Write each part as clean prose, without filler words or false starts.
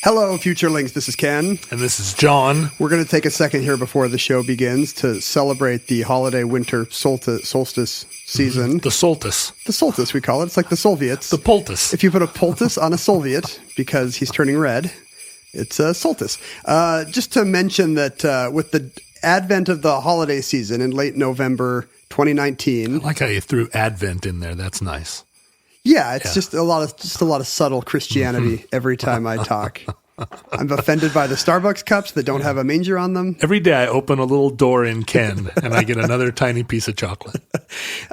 Hello, Futurelings. This is Ken. And this is John. We're going to take a second here before the show begins to celebrate the holiday winter solstice season. The solstice. The solstice, we call it. It's like the Soviets. The poultice. If you put a poultice on a Soviet because he's turning red, it's a solstice. Just to mention that with the advent of the holiday season in late November 2019. I like how you threw Advent in there. That's nice. Yeah, it's just a lot of subtle Christianity every time I talk. I'm offended by the Starbucks cups that don't have a manger on them. Every day I open a little door in Ken and I get another tiny piece of chocolate.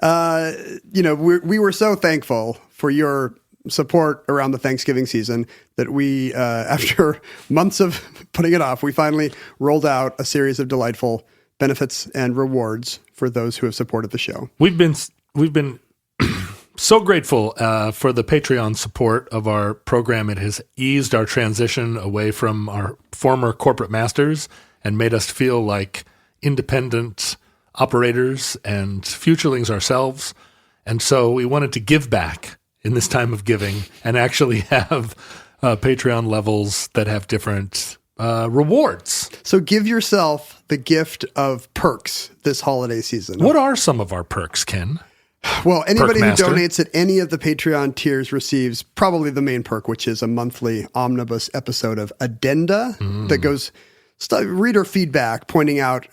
We were so thankful for your support around the Thanksgiving season that we, after months of putting it off, we finally rolled out a series of delightful benefits and rewards for those who have supported the show. We've been so grateful for the Patreon support of our program. It has eased our transition away from our former corporate masters and made us feel like independent operators and futurelings ourselves. And so we wanted to give back in this time of giving and actually have Patreon levels that have different rewards. So give yourself the gift of perks this holiday season. What are some of our perks, Ken? Well, anybody who donates at any of the Patreon tiers receives probably the main perk, which is a monthly omnibus episode of Addenda that goes reader feedback, pointing out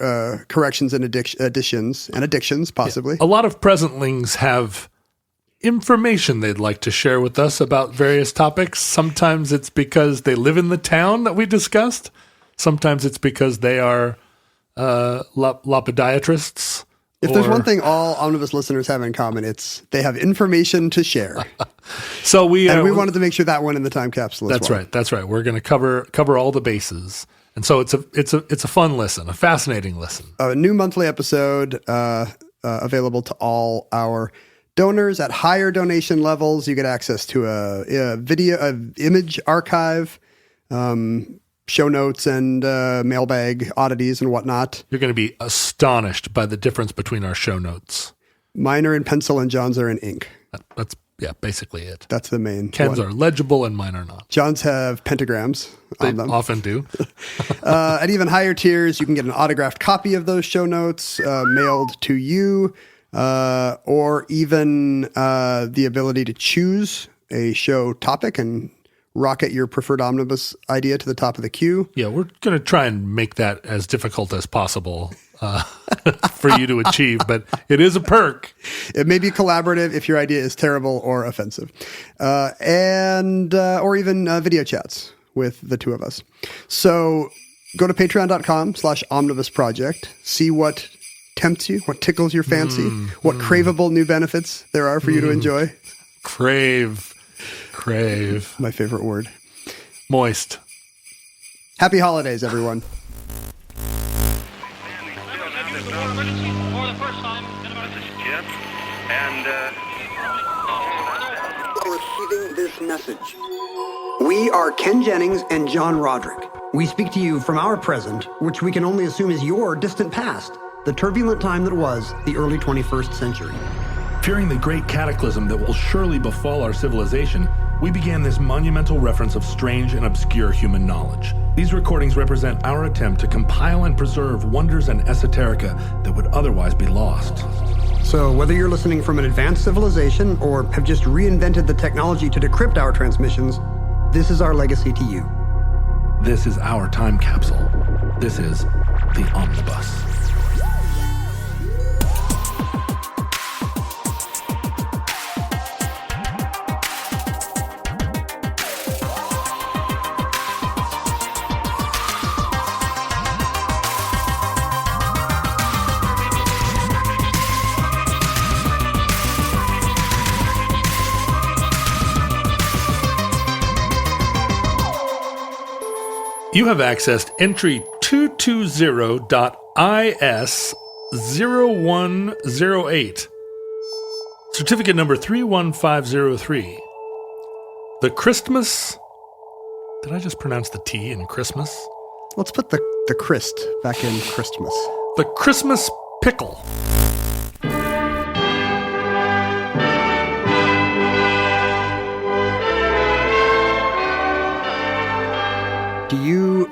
corrections and addictions, possibly. Yeah. A lot of presentlings have information they'd like to share with us about various topics. Sometimes it's because they live in the town that we discussed. Sometimes it's because they are lopodiatrists. If there's one thing all Omnibus listeners have in common, it's they have information to share. So we wanted to make sure that went in the time capsule as well. That's right. We're going to cover all the bases. And so it's a fun listen, a fascinating listen. A new monthly episode available to all our donors at higher donation levels. You get access to a image archive, show notes and mailbag oddities and whatnot. You're going to be astonished by the difference between our show notes. Mine are in pencil and John's are in ink. That's basically it. That's the main Ken's one. are legible and mine are not. John's have pentagrams on them. They often do. At even higher tiers, you can get an autographed copy of those show notes mailed to you, or even the ability to choose a show topic and rocket your preferred omnibus idea to the top of the queue. Yeah, we're going to try and make that as difficult as possible for you to achieve, but it is a perk. It may be collaborative if your idea is terrible or offensive, or even video chats with the two of us. So go to patreon.com/omnibusproject. See what tempts you, what tickles your fancy, what craveable new benefits there are for you to enjoy. Crave. My favorite word. Moist. Happy holidays, everyone. Receiving this message. We are Ken Jennings and John Roderick. We speak to you from our present, which we can only assume is your distant past, the turbulent time that was the early 21st century. Fearing the great cataclysm that will surely befall our civilization, we began this monumental reference of strange and obscure human knowledge. These recordings represent our attempt to compile and preserve wonders and esoterica that would otherwise be lost. So whether you're listening from an advanced civilization or have just reinvented the technology to decrypt our transmissions, this is our legacy to you. This is our time capsule. This is the Omnibus. You have accessed entry 220.IS0108. Certificate number 31503. The Christmas... Did I just pronounce the T in Christmas? Let's put the Christ back in Christmas. The Christmas Pickle. Do you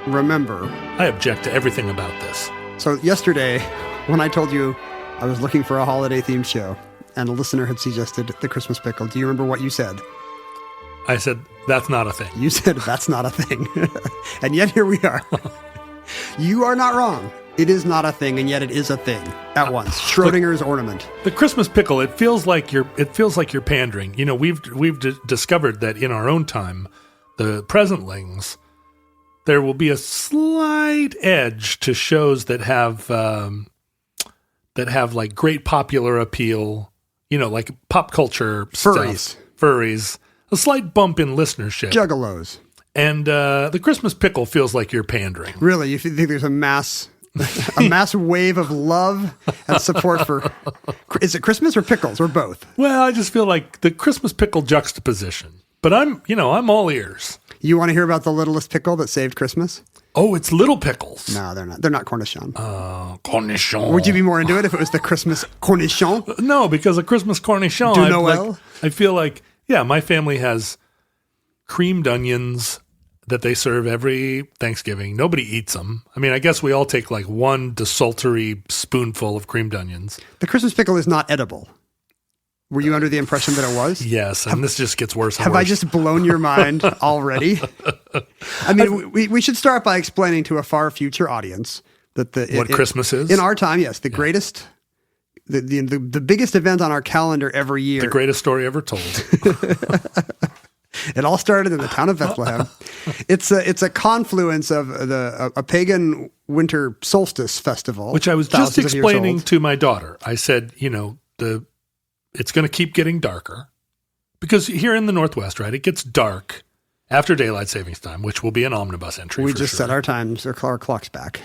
remember? I object to everything about this. So yesterday, when I told you I was looking for a holiday-themed show, and a listener had suggested The Christmas Pickle, do you remember what you said? I said, that's not a thing. You said, that's not a thing. And yet here we are. You are not wrong. It is not a thing, and yet it is a thing at once. Schrodinger's ornament. The Christmas Pickle, it feels like you're pandering. You know, we've discovered that in our own time, the presentlings, there will be a slight edge to shows that have like great popular appeal, you know, like pop culture furries, a slight bump in listenership. Juggalos. And the Christmas Pickle feels like you're pandering. Really? You think there's a mass wave of love and support for... Is it Christmas or pickles or both? Well, I just feel like the Christmas Pickle juxtaposition. But I'm all ears. You want to hear about the littlest pickle that saved Christmas? Oh, it's Little Pickles. No, they're not. They're not Cornichon. Cornichon. Would you be more into it if it was the Christmas Cornichon? No, because a Christmas Cornichon. Du Noël? I feel like, yeah, my family has creamed onions that they serve every Thanksgiving. Nobody eats them. I mean, I guess we all take like one desultory spoonful of creamed onions. The Christmas pickle is not edible. Were you under the impression that it was? Yes, and this just gets worse and Have worse. I just blown your mind already? I mean, we should start by explaining to a far future audience that what Christmas is? In our time, yes, the greatest, the biggest event on our calendar every year. The greatest story ever told. It all started in the town of Bethlehem. It's a confluence of a pagan winter solstice festival, which I was just explaining to my daughter. I said, you know, it's going to keep getting darker because here in the Northwest, right, it gets dark after daylight savings time, which will be an omnibus entry. We just set our times, our clocks back.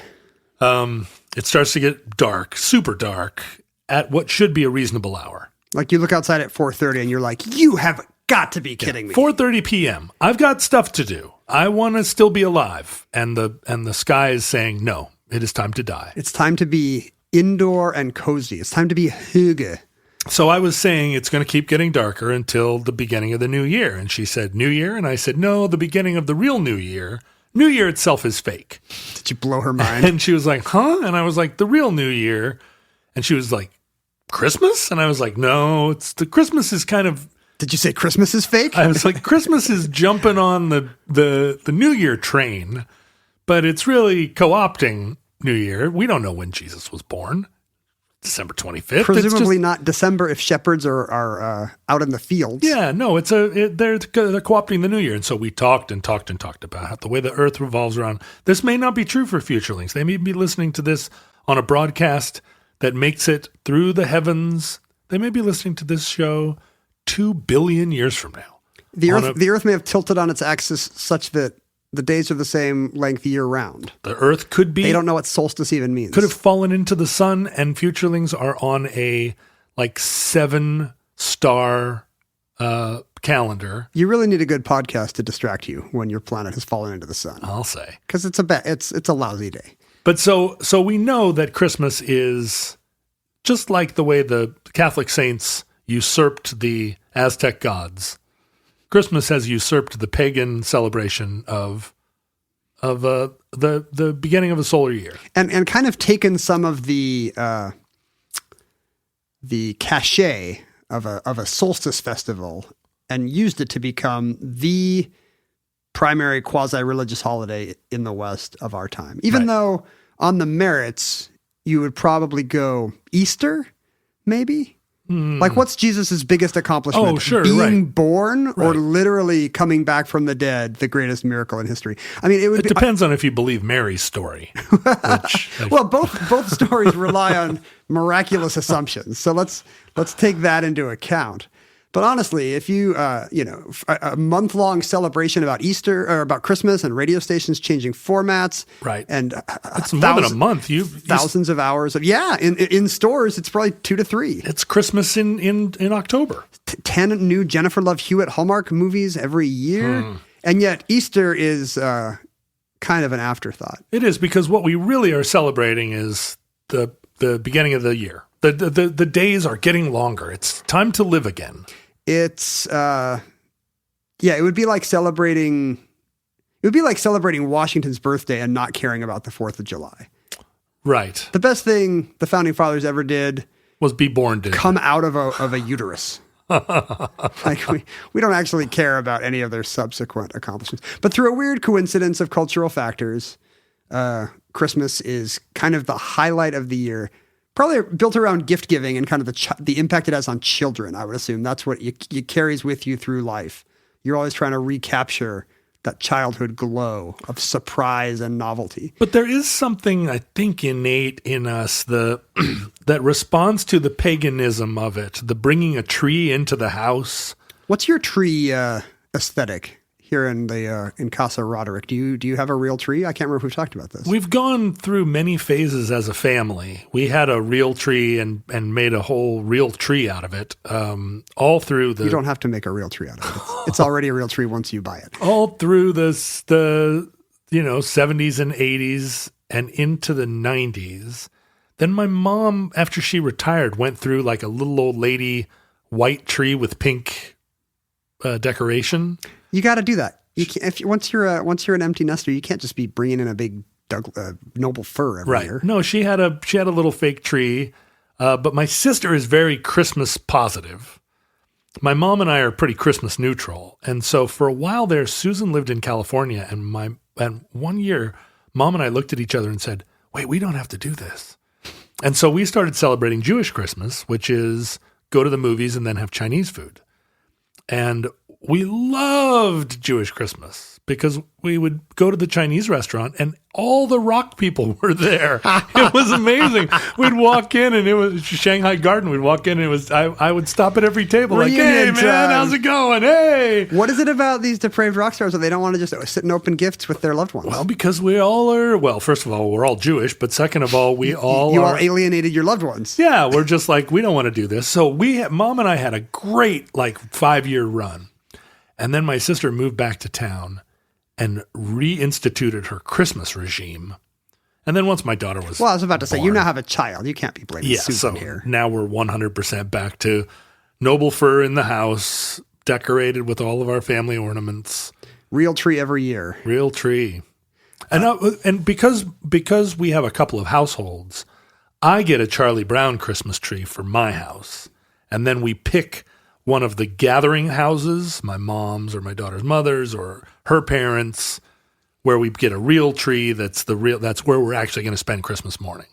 It starts to get dark, super dark, at what should be a reasonable hour. Like you look outside at 4:30 and you're like, you have got to be kidding me. 4:30 p.m. I've got stuff to do. I want to still be alive. And the sky is saying, no, it is time to die. It's time to be indoor and cozy. It's time to be hygge. So I was saying it's going to keep getting darker until the beginning of the new year. And she said, New Year? And I said, no, the beginning of the real new year. New Year itself is fake. Did you blow her mind? And she was like, huh? And I was like, the real new year. And she was like, Christmas? And I was like, no, the Christmas is kind of... Did you say Christmas is fake? I was like, Christmas is jumping on the New Year train, but it's really co-opting New Year. We don't know when Jesus was born. December 25th. Presumably not December if shepherds are out in the fields. Yeah, no, they're co-opting the New Year. And so we talked about the way the earth revolves around. This may not be true for futurelings. They may be listening to this on a broadcast that makes it through the heavens. They may be listening to this show 2 billion years from now. The earth may have tilted on its axis such that the days are the same length year round. The earth could be... They don't know what solstice even means. Could have fallen into the sun, and futurelings are on a 7-star calendar. You really need a good podcast to distract you when your planet has fallen into the sun. I'll say. Because it's a lousy day. But so we know that Christmas is just like the way the Catholic saints usurped the Aztec gods. Christmas has usurped the pagan celebration of the beginning of a solar year, and kind of taken some of the cachet of a solstice festival and used it to become the primary quasi-religious holiday in the West of our time. Even though on the merits you would probably go Easter, maybe. Like, what's Jesus' biggest accomplishment? Oh, sure, being born or literally coming back from the dead, the greatest miracle in history? I mean, it depends on if you believe Mary's story. Well, both stories rely on miraculous assumptions, so let's take that into account. But honestly, if you, a month-long celebration about Easter or about Christmas and radio stations changing formats, right? And it's more than a month. Thousands of hours of in stores, it's probably 2 to 3. It's Christmas in October. 10 new Jennifer Love Hewitt Hallmark movies every year, and yet Easter is kind of an afterthought. It is, because what we really are celebrating is the beginning of the year. The days are getting longer. It's time to live again. It's, it would be like celebrating. It would be like celebrating Washington's birthday and not caring about the 4th of July. Right. The best thing the founding fathers ever did Was be born to come out of a uterus. Like we don't actually care about any of their subsequent accomplishments. But through a weird coincidence of cultural factors, Christmas is kind of the highlight of the year. Probably built around gift giving and kind of the impact it has on children, I would assume. That's what you carries with you through life. You're always trying to recapture that childhood glow of surprise and novelty. But there is something, I think, innate in us that responds to the paganism of it, the bringing a tree into the house. What's your tree aesthetic here in Casa Roderick? Do you have a real tree? I can't remember if we've talked about this. We've gone through many phases as a family. We had a real tree and made a whole real tree out of it. All through the You don't have to make a real tree out of it. It's already a real tree once you buy it. all through the 70s and 80s and into the 90s. Then my mom, after she retired, went through like a little old lady white tree with pink decoration. You got to do that. You can't, once you're an empty nester, you can't just be bringing in a big noble fir every year. No, she had a little fake tree, but my sister is very Christmas positive. My mom and I are pretty Christmas neutral, and so for a while there, Susan lived in California, and one year, Mom and I looked at each other and said, "Wait, we don't have to do this," and so we started celebrating Jewish Christmas, which is go to the movies and then have Chinese food, and we loved Jewish Christmas because we would go to the Chinese restaurant and all the rock people were there. It was amazing. We'd walk in and it was Shanghai Garden. We'd walk in and it was, I would stop at every table like, "Hey man, how's it going? Hey." What is it about these depraved rock stars that they don't want to just sit and open gifts with their loved ones? Well, because we all are, well, first of all, we're all Jewish, but second of all, you all alienated your loved ones. Yeah, we're just like, we don't want to do this. So Mom and I had a great 5-year run. And then my sister moved back to town and reinstituted her Christmas regime. And then once my daughter was Well, I was about to say, you born- now have a child. You can't be blaming Susan so here. now we're 100% back to noble fir in the house, decorated with all of our family ornaments. Real tree every year. Real tree. And because we have a couple of households, I get a Charlie Brown Christmas tree for my house. And then we pick one of the gathering houses, my mom's or my daughter's mother's or her parents', where we get a real tree that's where we're actually going to spend Christmas morning.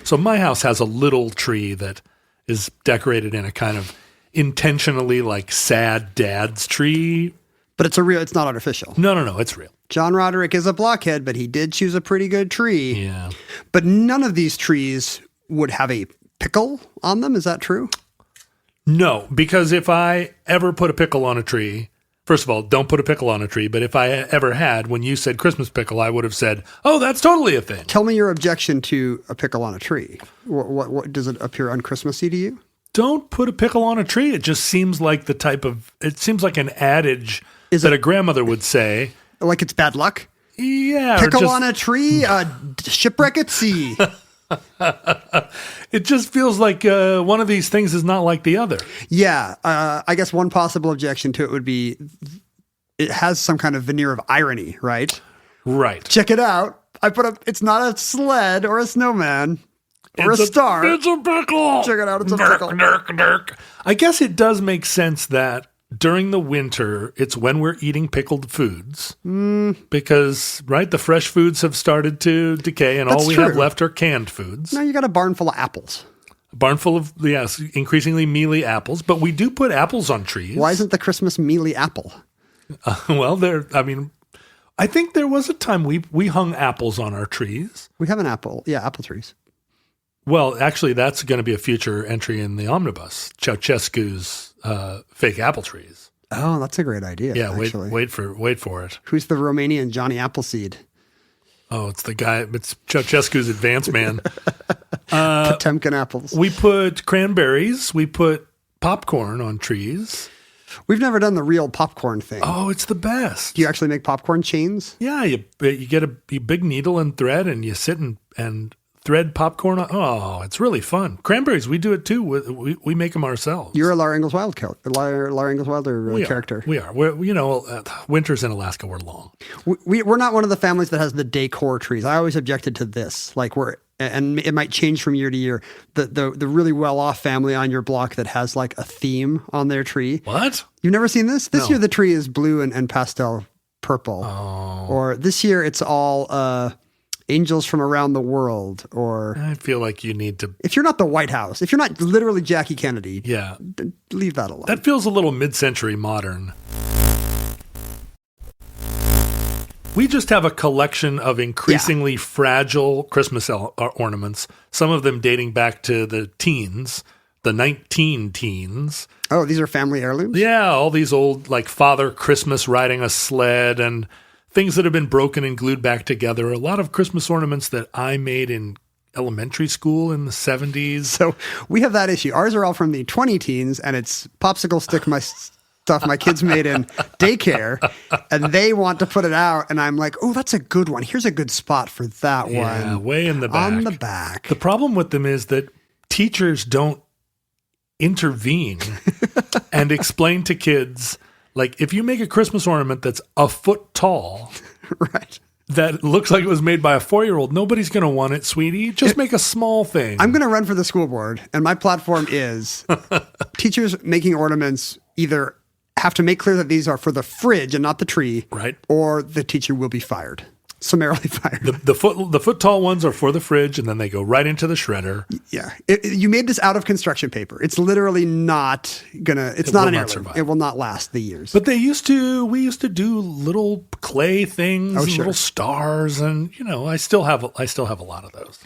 So my house has a little tree that is decorated in a kind of intentionally sad dad's tree. But it's not artificial. No, it's real. John Roderick is a blockhead, but he did choose a pretty good tree. Yeah. But none of these trees would have a pickle on them. Is that true? No, because if I ever put a pickle on a tree, first of all, don't put a pickle on a tree. But if I ever had, when you said Christmas pickle, I would have said, "Oh, that's totally a thing." Tell me your objection to a pickle on a tree. What does it appear unchristmassy to you? Don't put a pickle on a tree. It just seems like it seems like an adage that a grandmother would say. Like it's bad luck? Yeah. Pickle on a tree, shipwreck at sea. It just feels like one of these things is not like the other. Yeah. I guess one possible objection to it would be it has some kind of veneer of irony, right? Right. Check it out. It's not a sled or a snowman or a star. It's a pickle. Check it out. It's a pickle. Dirk. I guess it does make sense that during the winter, it's when we're eating pickled foods because, right, the fresh foods have started to decay and all we have left are canned foods. Now you got a barn full of apples. A barn full of, yes, increasingly mealy apples, but we do put apples on trees. Why isn't the Christmas mealy apple? I think there was a time we hung apples on our trees. We have an apple. Yeah, apple trees. Well, actually, that's going to be a future entry in the omnibus, Ceausescu's fake apple trees. Oh, that's a great idea. Yeah, actually. wait for it. Who's the Romanian Johnny Appleseed? Oh, it's the guy. It's Ceausescu's advance man. Potemkin apples. We put cranberries. We put popcorn on trees. We've never done the real popcorn thing. Oh, it's the best. Do you actually make popcorn chains? Yeah, you get a big needle and thread, and you sit and thread popcorn. Oh, it's really fun. Cranberries, we do it too. We make them ourselves. You're a Laura Ingalls Wilder character. We are. Winters in Alaska were long. We're not one of the families that has the decor trees. I always objected to this. And it might change from year to year. The really well-off family on your block that has like a theme on their tree. What? You've never seen this? This No. year the tree is blue and pastel purple. Oh. Or this year it's all angels from around the world. Or I feel like you need to. if you're not the White House, if you're not literally Jackie Kennedy, Yeah. leave that alone. That feels a little mid-century modern. We just have a collection of increasingly fragile Christmas ornaments, some of them dating back to the teens, the 19 teens. Oh, these are family heirlooms? Yeah, all these old, like Father Christmas riding a sled and things that have been broken and glued back together. A lot of Christmas ornaments that I made in elementary school in the 70s. So we have that issue. Ours are all from the 20 teens, and it's popsicle stick stuff my kids made in daycare, and they want to put it out, and I'm like, oh, that's a good one. Here's a good spot for that Yeah, one. way in the back. On the back. The problem with them is that teachers don't intervene and explain to kids, like, if you make a Christmas ornament that's a foot tall, Right. that looks like it was made by a 4-year-old, nobody's going to want it, sweetie. Just make a small thing. I'm going to run for the school board, and my platform is teachers making ornaments either have to make clear that these are for the fridge and not the tree, Right. or the teacher will be fired, summarily fired. The foot tall ones are for the fridge, and then they go right into the shredder. Yeah. You made this out of construction paper. It's literally not gonna, it's not will an not heirloom. survive. It will not last the years. But we used to do little clay things, and sure. little stars, and I still have a lot of those.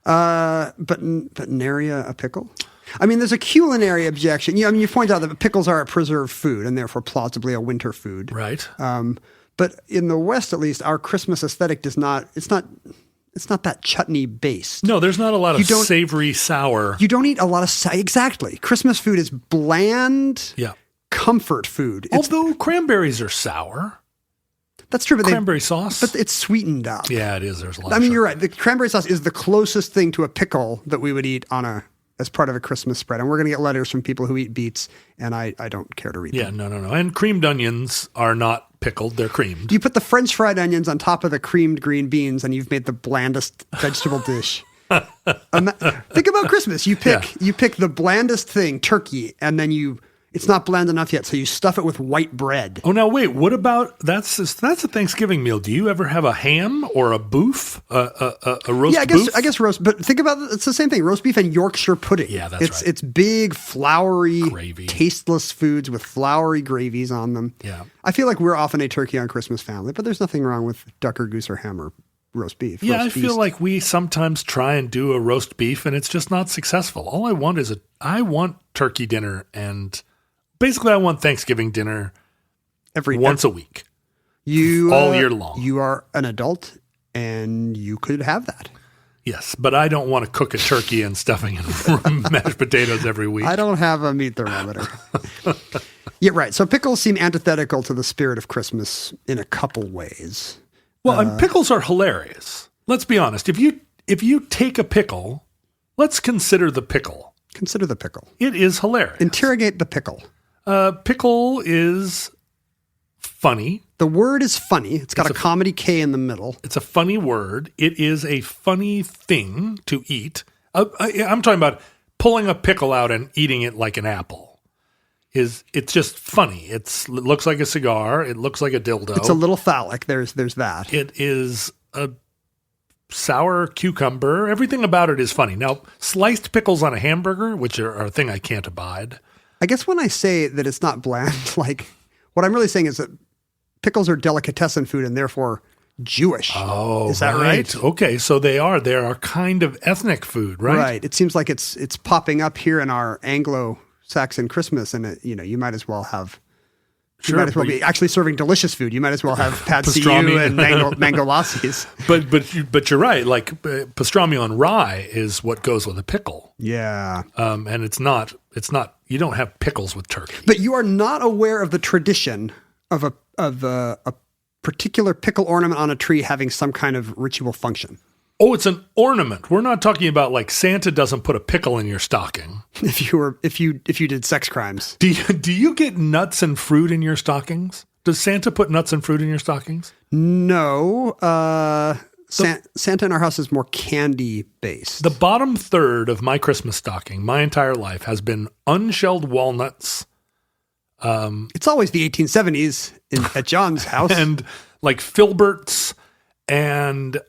But nary a pickle? I mean, there's a culinary objection. You point out that pickles are a preserved food and therefore plausibly a winter food. Right. But in the West, at least, our Christmas aesthetic it's not that chutney based. No, there's not a lot of don't- savory sour. You don't eat a lot of, exactly. Christmas food is bland Yeah. comfort food. Although cranberries are sour. That's true, but Cranberry sauce. but it's sweetened up. Yeah, it is. There's a lot. I mean, of you're sugar. right. The cranberry sauce is the closest thing to a pickle that we would eat as part of a Christmas spread. And we're going to get letters from people who eat beets, and I don't care to read them. Yeah, no. And creamed onions are not pickled; they're creamed. You put the French fried onions on top of the creamed green beans, and you've made the blandest vegetable dish. Think about Christmas. You pick the blandest thing, turkey, and then it's not bland enough yet, so you stuff it with white bread. Oh, now wait. What about that's a Thanksgiving meal? Do you ever have a ham or a boof, a roast? Yeah, boof? I guess roast. But think about it's the same thing: roast beef and Yorkshire pudding. Yeah, that's right. It's big, floury, Gravy. tasteless foods with floury gravies on them. Yeah. I feel like we're often a turkey on Christmas family, but there's nothing wrong with duck or goose or ham or roast beef. Yeah, roast I feel beast. like we sometimes try and do a roast beef, and it's just not successful. All I want is I want turkey dinner, and basically I want Thanksgiving dinner once a week. All year long. You are an adult, and you could have that. Yes, but I don't want to cook a turkey and stuffing and mashed potatoes every week. I don't have a meat thermometer. Yeah, right. So pickles seem antithetical to the spirit of Christmas in a couple ways. Well, and pickles are hilarious. Let's be honest. If you take a pickle, let's consider the pickle. Consider the pickle. It is hilarious. Interrogate the pickle. Pickle is funny. The word is funny. It's got a comedy K in the middle. It's a funny word. It is a funny thing to eat. I'm talking about pulling a pickle out and eating it like an apple. It's just funny. It looks like a cigar. It looks like a dildo. It's a little phallic. There's that. It is a sour cucumber. Everything about it is funny. Now, sliced pickles on a hamburger, which are a thing I can't abide. I guess when I say that it's not bland, like what I'm really saying is that pickles are delicatessen food and therefore Jewish. Oh, is that right? Okay, so they are kind of ethnic food, right? Right. It seems like it's popping up here in our Anglo-Saxon Christmas, and you might as well have. Sure, you might as well be actually serving delicious food. You might as well have pad see ew Pastrami. and mango lassis. But you're right. Like pastrami on rye is what goes with a pickle. Yeah. And it's not. You don't have pickles with turkey. But you are not aware of the tradition of a particular pickle ornament on a tree having some kind of ritual function. Oh, it's an ornament. We're not talking about like Santa doesn't put a pickle in your stocking. If you did sex crimes. Do you get nuts and fruit in your stockings? Does Santa put nuts and fruit in your stockings? No. Santa in our house is more candy based. The bottom third of my Christmas stocking, my entire life, has been unshelled walnuts. It's always the 1870s at John's house. And like filberts and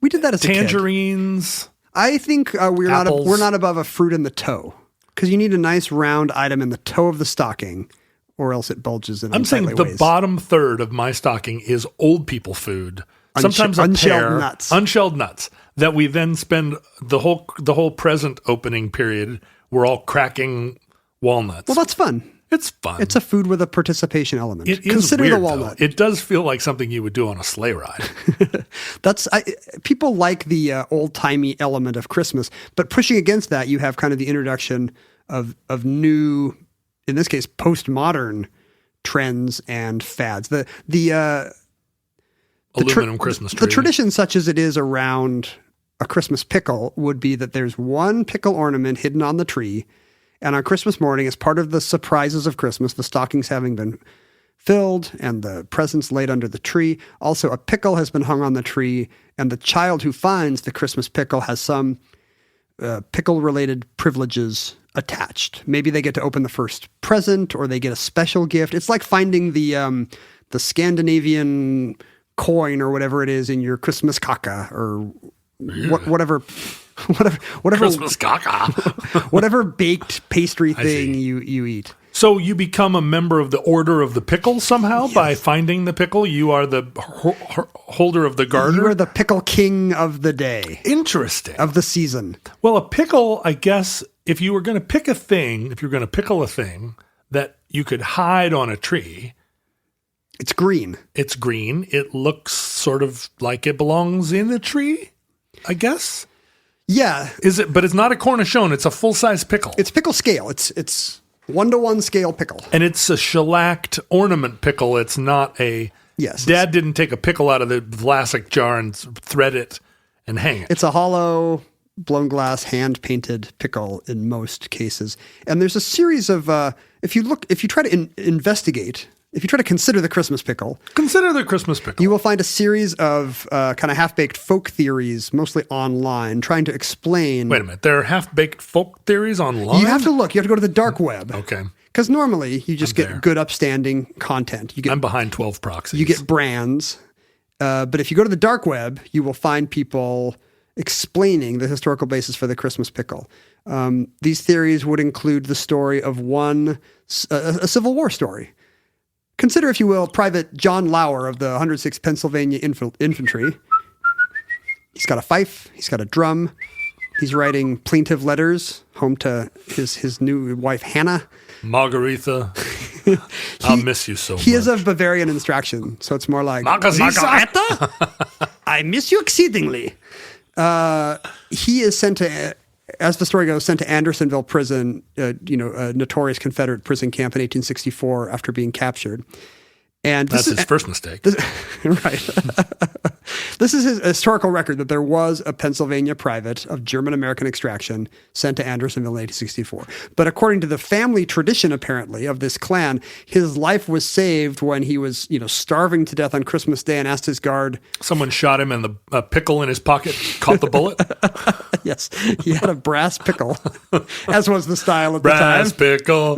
we did that as tangerines. a kid. I think we're not above a fruit in the toe, because you need a nice round item in the toe of the stocking, or else it bulges in. I'm saying the ways. bottom third of my stocking is old people food. Sometimes unshelled nuts that we then spend the whole present opening period. We're all cracking walnuts. Well, that's fun. It's fun. It's a food with a participation element. Consider weird, the walnut. Though. It does feel like something you would do on a sleigh ride. People like the old timey element of Christmas, but pushing against that, you have kind of the introduction of new, in this case, postmodern trends and fads. The aluminum Christmas tree. The tradition, such as it is around a Christmas pickle, would be that there's one pickle ornament hidden on the tree. And on Christmas morning, as part of the surprises of Christmas, the stockings having been filled and the presents laid under the tree, also a pickle has been hung on the tree, and the child who finds the Christmas pickle has some pickle-related privileges attached. Maybe they get to open the first present, or they get a special gift. It's like finding the Scandinavian coin or whatever it is in your Christmas caca, or whatever Christmas caca. whatever baked pastry thing you eat. So you become a member of the Order of the Pickle somehow by finding the pickle. You are the holder of the garter. You are the pickle king of the day. Interesting. Of the season. Well, a pickle, I guess, if you were going to pick a thing, if you're going to pickle a thing that you could hide on a tree. It's green. It's green. It looks sort of like it belongs in a tree, I guess. Yeah. But it's not a cornichon. It's a full-size pickle. It's pickle scale. It's 1-to-1 scale pickle. And it's a shellacked ornament pickle. It's not a... Yes. Dad didn't take a pickle out of the Vlasic jar and thread it and hang it. It's a hollow, blown glass, hand-painted pickle in most cases. And there's a series of... if you try to investigate... If you try to consider the Christmas pickle, you will find a series of kind of half-baked folk theories, mostly online, trying to explain... Wait a minute. There are half-baked folk theories online? You have to look. You have to go to the dark web. Okay. Because normally you just get good, upstanding content. I'm behind 12 proxies. You get brands. But if you go to the dark web, you will find people explaining the historical basis for the Christmas pickle. These theories would include the story of a Civil War story. Consider, if you will, Private John Lauer of the 106th Pennsylvania Infantry. He's got a fife. He's got a drum. He's writing plaintive letters home to his new wife, Hannah. Margaretha, I'll miss you so much. He is of Bavarian extraction, so it's more like, Margaretha, I miss you exceedingly. He is sent to... As the story goes, sent to Andersonville prison, a notorious Confederate prison camp in 1864 after being captured. And that's his first mistake. Right. This is his historical record that there was a Pennsylvania private of German-American extraction sent to Andersonville in 1864. But according to the family tradition, apparently, of this clan, his life was saved when he was, starving to death on Christmas Day and asked his guard. Someone shot him and the pickle in his pocket caught the bullet? Yes. He had a brass pickle, as was the style at the time. Brass pickle.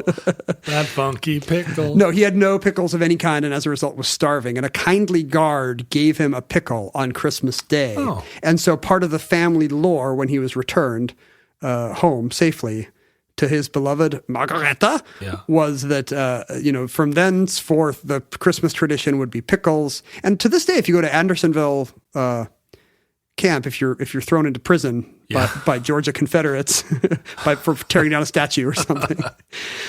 That funky pickle. No, he had no pickles of any kind, and as a result was starving. And a kindly guard gave him a pickle on Christmas Day. Oh. And so part of the family lore, when he was returned home safely to his beloved Margaretha, was that, from thenceforth, the Christmas tradition would be pickles. And to this day, if you go to Andersonville camp, if you're thrown into prison by Georgia Confederates for tearing down a statue or something.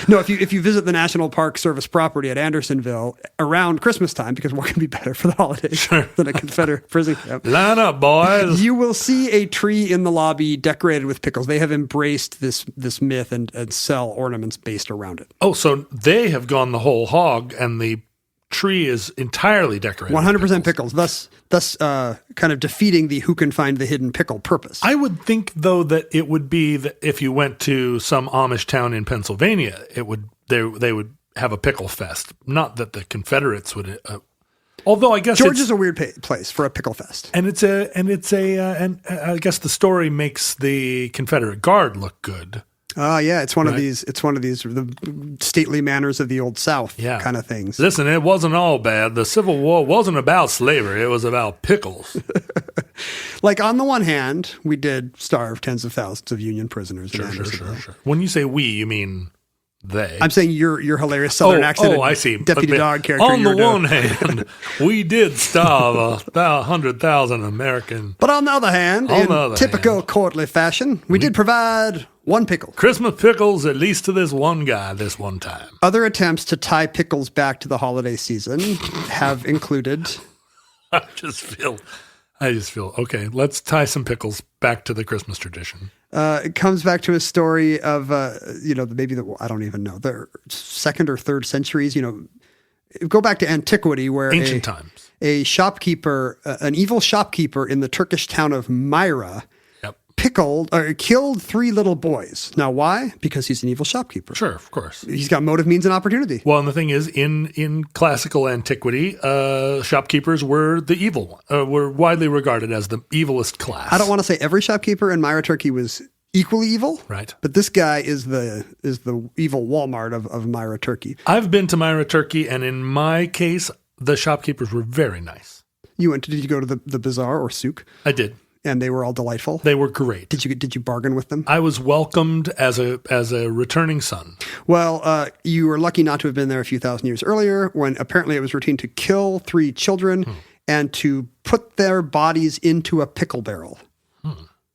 No, if you visit the National Park Service property at Andersonville around Christmas time, because what can be better for the holidays than a Confederate prison camp? Line up, boys. You will see a tree in the lobby decorated with pickles. They have embraced this myth and sell ornaments based around it. Oh, so they have gone the whole hog, and the tree is entirely decorated. 100% pickles, thus kind of defeating the who can find the hidden pickle purpose. I would think, though, that it would be that if you went to some Amish town in Pennsylvania, they would have a pickle fest. Not that the Confederates would. Although I guess Georgia's a weird place for a pickle fest, and I guess the story makes the Confederate Guard look good. Yeah, it's one of these the stately manners of the old South kind of things. Listen, it wasn't all bad. The Civil War wasn't about slavery. It was about pickles. Like, on the one hand, we did starve tens of thousands of Union prisoners. Sure. When you say we, you mean they. I'm saying your hilarious Southern accent. I see. Deputy Dog character. On the one hand, we did starve about 100,000 American. But on the other hand, in typical courtly fashion, we did provide one pickle. Christmas pickles, at least to this one guy, this one time. Other attempts to tie pickles back to the holiday season have included. I just feel, okay, let's tie some pickles back to the Christmas tradition. It comes back to a story of, maybe I don't even know, the 2nd or 3rd centuries, go back to antiquity where ancient times. A shopkeeper, an evil shopkeeper in the Turkish town of Myra, killed 3 little boys. Now, why? Because he's an evil shopkeeper. Sure, of course. He's got motive, means, and opportunity. Well, and the thing is, in classical antiquity, shopkeepers were the evil one, were widely regarded as the evilest class. I don't want to say every shopkeeper in Myra, Turkey was equally evil. Right. But this guy is the evil Walmart of Myra, Turkey. I've been to Myra, Turkey, and in my case, the shopkeepers were very nice. Did you go to the bazaar or souk? I did. And they were all delightful? They were great. Did you bargain with them? I was welcomed as a returning son. Well, you were lucky not to have been there a few thousand years earlier, when apparently it was routine to kill 3 children and to put their bodies into a pickle barrel.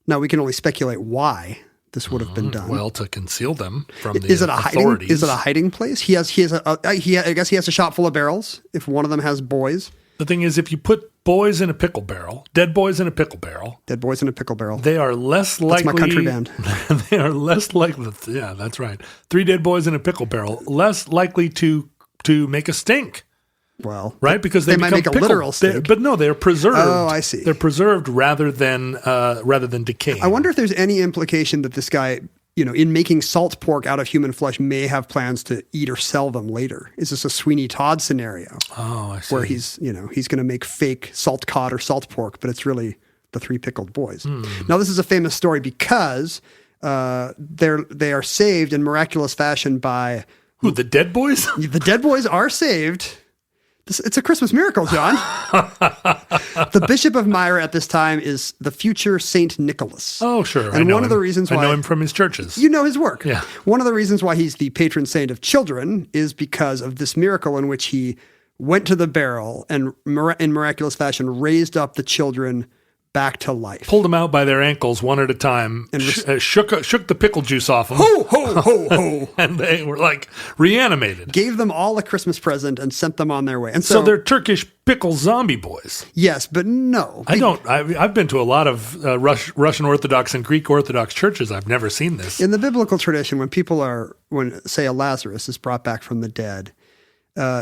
Now, we can only speculate why this would have been done. Well, to conceal them from the authorities. Is it a hiding place? I guess he has a shop full of barrels. If one of them has boys. The thing is, if you put boys in a pickle barrel, dead boys in a pickle barrel. Dead boys in a pickle barrel. They are less likely. That's my country band. They are less likely. Yeah, that's right. 3 dead boys in a pickle barrel, less likely to make a stink. Well, right, because they might make a literal stink. But no, they're preserved. Oh, I see. They're preserved rather than decaying. I wonder if there's any implication that this guy, in making salt pork out of human flesh, may have plans to eat or sell them later. Is this a Sweeney Todd scenario? Oh, I see. Where he's going to make fake salt cod or salt pork, but it's really the 3 pickled boys. Now, this is a famous story because they are saved in miraculous fashion by who? The dead boys? The dead boys are saved. It's a Christmas miracle, John. The Bishop of Myra at this time is the future Saint Nicholas. Oh, sure. And one of the reasons why I know him from his churches. You know his work. Yeah. One of the reasons why he's the patron saint of children is because of this miracle in which he went to the barrel and in miraculous fashion raised up the children back to life. Pulled them out by their ankles one at a time, and shook the pickle juice off them. Ho, ho, ho, ho. And they were like reanimated. Gave them all a Christmas present and sent them on their way. And so they're Turkish pickle zombie boys. Yes, but no. I've been to a lot of Russian Orthodox and Greek Orthodox churches. I've never seen this. In the biblical tradition, when say a Lazarus is brought back from the dead,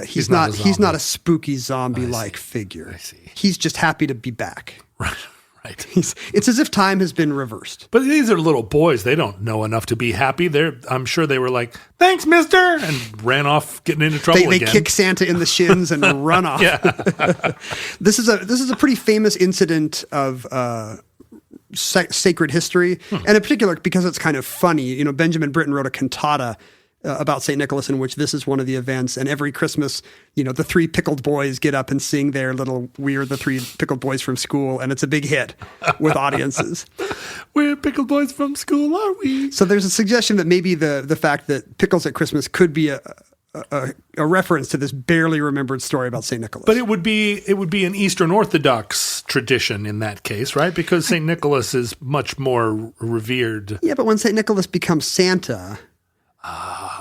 he's not a spooky zombie-like figure. I see. He's just happy to be back. Right. It's as if time has been reversed. But these are little boys. They don't know enough to be happy. I'm sure they were like, "Thanks, mister," and ran off, getting into trouble again. They kick Santa in the shins and run off. Yeah. This is a pretty famous incident of sacred history, and in particular because it's kind of funny. Benjamin Britten wrote a cantata about St. Nicholas in which this is one of the events. And every Christmas, the 3 pickled boys get up and sing their little "We're the 3 pickled boys from school." And it's a big hit with audiences. We're pickled boys from school, are we? So there's a suggestion that maybe the fact that pickles at Christmas could be a reference to this barely remembered story about St. Nicholas. But it would be an Eastern Orthodox tradition in that case, right? Because St. Nicholas is much more revered. Yeah, but when St. Nicholas becomes Santa...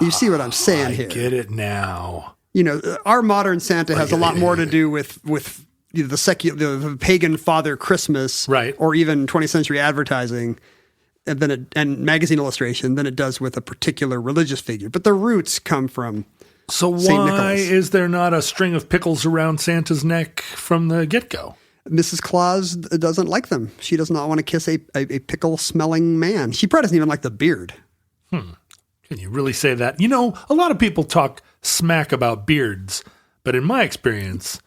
you see what I'm saying here. I get it now. Our modern Santa has a lot more to do with the pagan Father Christmas, right, or even 20th century advertising, and magazine illustration than it does with a particular religious figure. But the roots come from So Saint why Nicholas. is there not a string of pickles around Santa's neck from the get-go? Mrs. Claus doesn't like them. She does not want to kiss a pickle-smelling man. She probably doesn't even like the beard. Can you really say that? You know, a lot of people talk smack about beards, but in my experience,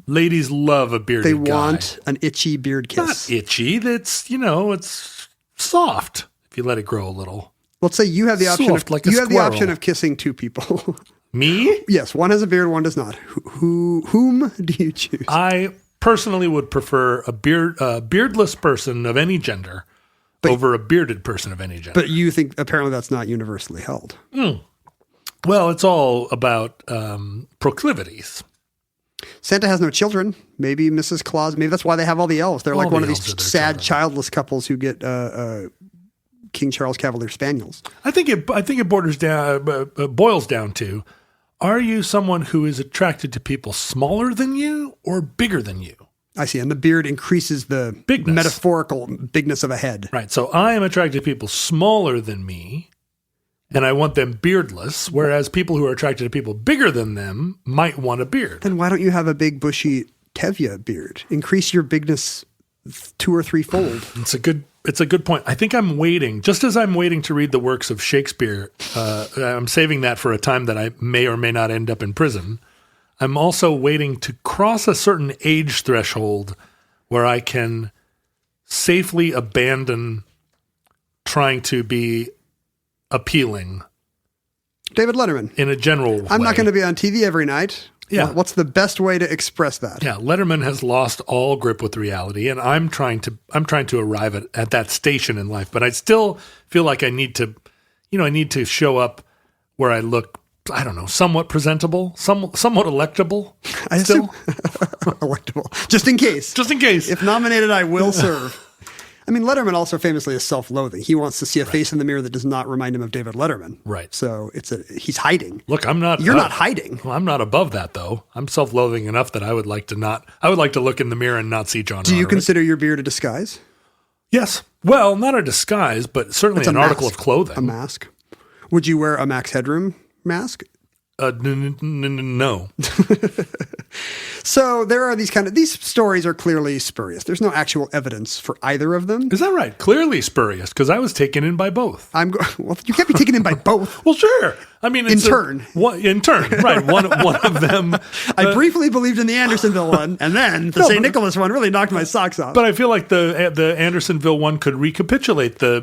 ladies love a bearded They guy. want an itchy beard kiss. Not itchy. That's, it's soft if you let it grow a little. Let's say you have the option Soft of like a you have the squirrel. option of kissing two people. Me? Yes, one has a beard, one does not. Whom do you choose? I personally would prefer a beardless person of any gender over a bearded person of any gender. But you think apparently that's not universally held. Well, it's all about proclivities. Santa has no children. Maybe Mrs. Claus. Maybe that's why they have all the elves. They're like All one the of these elves are their sad, children. childless couples who get King Charles Cavalier Spaniels. I think it boils down to: are you someone who is attracted to people smaller than you or bigger than you? I see. And the beard increases the Bigness. metaphorical bigness of a head. Right. So I am attracted to people smaller than me, and I want them beardless, whereas people who are attracted to people bigger than them might want a beard. Then why don't you have a big bushy Tevye beard? Increase your bigness 2 or 3-fold. It's a good point. I think I'm waiting, just as I'm waiting to read the works of Shakespeare, I'm saving that for a time that I may or may not end up in prison. I'm also waiting to cross a certain age threshold where I can safely abandon trying to be appealing David Letterman. in a general way. I'm not going to be on TV every night. Yeah. What's the best way to express that? Yeah, Letterman has lost all grip with reality, and I'm trying to arrive at that station in life. But I still feel like I need to show up where I look, I don't know, somewhat presentable, somewhat electable. I assume electable. Just in case. Just in case. If nominated, I will serve. I mean, Letterman also famously is self-loathing. He wants to see a face in the mirror that does not remind him of David Letterman. Right. So he's hiding. Look, I'm not. You're not hiding. Well, I'm not above that though. I'm self-loathing enough that I would like to look in the mirror and not see John. Do you Roderick. consider your beard a disguise? Yes. Well, not a disguise, but certainly an article of clothing. A mask. Would you wear a Max Headroom mask? No. So there are these stories are clearly spurious. There's no actual evidence for either of them. Is that right? Clearly spurious, because I was taken in by both. Well, you can't be taken in by both. Well, sure. I mean, it's In turn, right? One of them. I briefly believed in the Andersonville one, and then the St. Nicholas one really knocked my socks off. But I feel like the Andersonville one could recapitulate the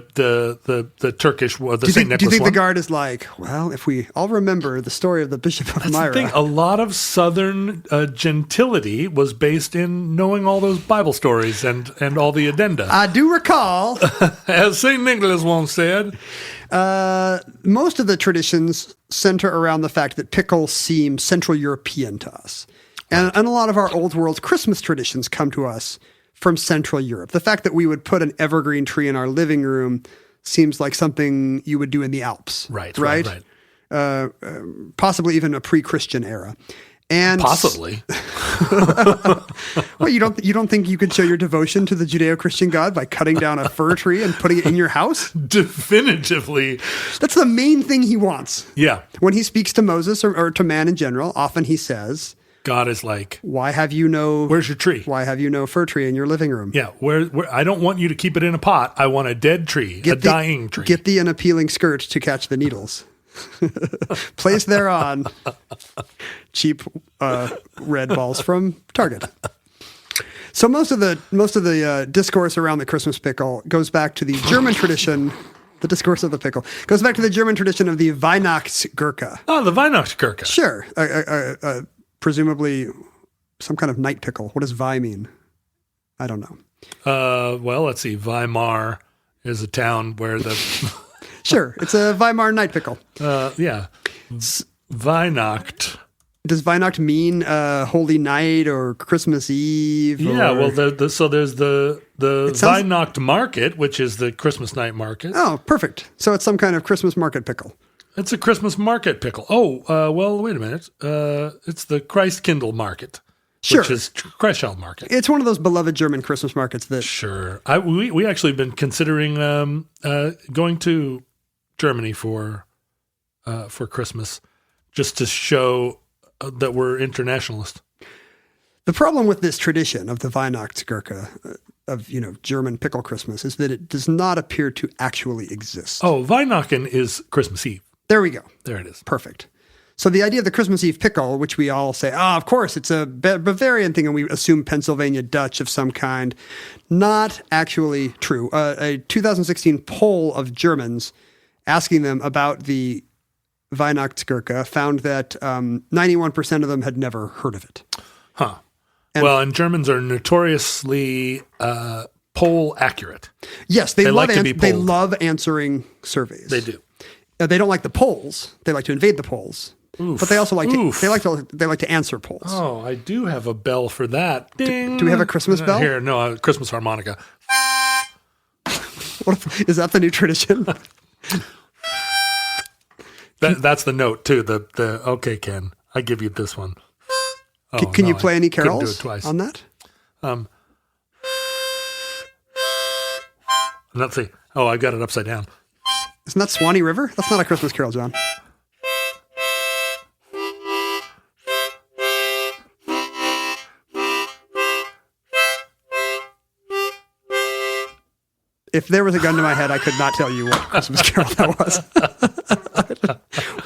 Turkish, the St. Nicholas do you think one. the guard is like, well, if we all remember the story of the Bishop of That's Myra? the thing. A lot of Southern gentility was based in knowing all those Bible stories and all the addenda. I do recall. As St. Nicholas once said. Most of the traditions center around the fact that pickles seem Central European to us. And a lot of our old world Christmas traditions come to us from Central Europe. The fact that we would put an evergreen tree in our living room seems like something you would do in the Alps. Right. Possibly even a pre-Christian era. And Possibly. well, you don't think you could show your devotion to the Judeo-Christian God by cutting down a fir tree and putting it in your house? Definitively. That's the main thing he wants. Yeah. When he speaks to Moses or to man in general, often he says, God is like, why have you no where's your tree? Why have you no fir tree in your living room? Yeah, where I don't want you to keep it in a pot. I want a dead tree, dying tree. Get thee an appealing skirt to catch the needles. Place thereon cheap red balls from Target. So most of the discourse around the Christmas pickle goes back to the German tradition. The discourse of the pickle goes back to the German tradition of the Weihnachtsgurke. Oh, the Weihnachtsgurke. Sure, presumably some kind of night pickle. What does Wei mean? I don't know. Well, let's see. Weimar is a town where the Sure, it's a Weimar night pickle. yeah, Weihnacht. Does Weihnacht mean Holy Night or Christmas Eve? Yeah, or... well, so there's the Weihnacht market, which is the Christmas night market. Oh, perfect. So it's some kind of Christmas market pickle. It's a Christmas market pickle. Oh, well, wait a minute. It's the Christkindl market. Sure. Which is Christchild market. It's one of those beloved German Christmas markets that... Sure. We actually been considering going to Germany for Christmas, just to show that we're internationalist. The problem with this tradition of the Weihnachtsgurke, of German pickle Christmas, is that it does not appear to actually exist. Oh, Weihnachten is Christmas Eve. There we go. There it is. Perfect. So the idea of the Christmas Eve pickle, which we all say, of course, it's a Bavarian thing, and we assume Pennsylvania Dutch of some kind, not actually true. A 2016 poll of Germans asking them about the Weihnachtsgurke found that 91% of them had never heard of it. Huh. And Germans are notoriously poll accurate. Yes, they like to be they polled. love answering surveys. They do. They don't like the polls. They like to invade the polls. Oof. But they also like Oof. they like to answer polls. Oh, I do have a bell for that. Ding. Do we have a Christmas bell? Here, no, a Christmas harmonica. Is that the new tradition? That's the note too. The okay, Ken, I give you this one. Oh, Can you no, play I any couldn't do carols it twice. on that? Let's see. Oh, I got it upside down. Isn't that Swanee River? That's not a Christmas carol, John. If there was a gun to my head, I could not tell you what Christmas carol that was.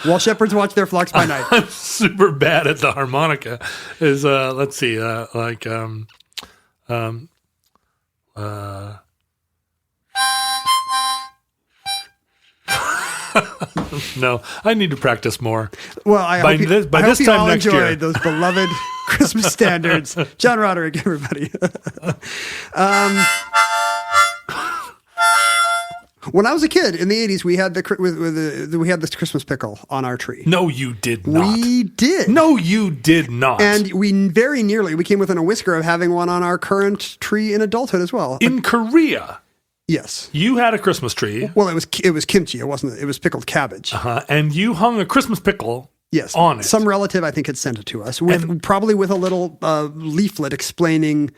While shepherds watch their flocks by night. I'm super bad at the harmonica. Is let's see, no, I need to practice more. Well, I hope you time all next enjoyed year. those beloved Christmas standards. John Roderick, everybody. When I was a kid in the 80s, we had we had this Christmas pickle on our tree. No, you did not. We did. No, you did not. And we came within a whisker of having one on our current tree in adulthood as well. In Korea, Yes. you had a Christmas tree. Well, it was kimchi. It was pickled cabbage. And you hung a Christmas pickle Yes. on it. Some relative, I think, had sent it to us probably with a little leaflet explaining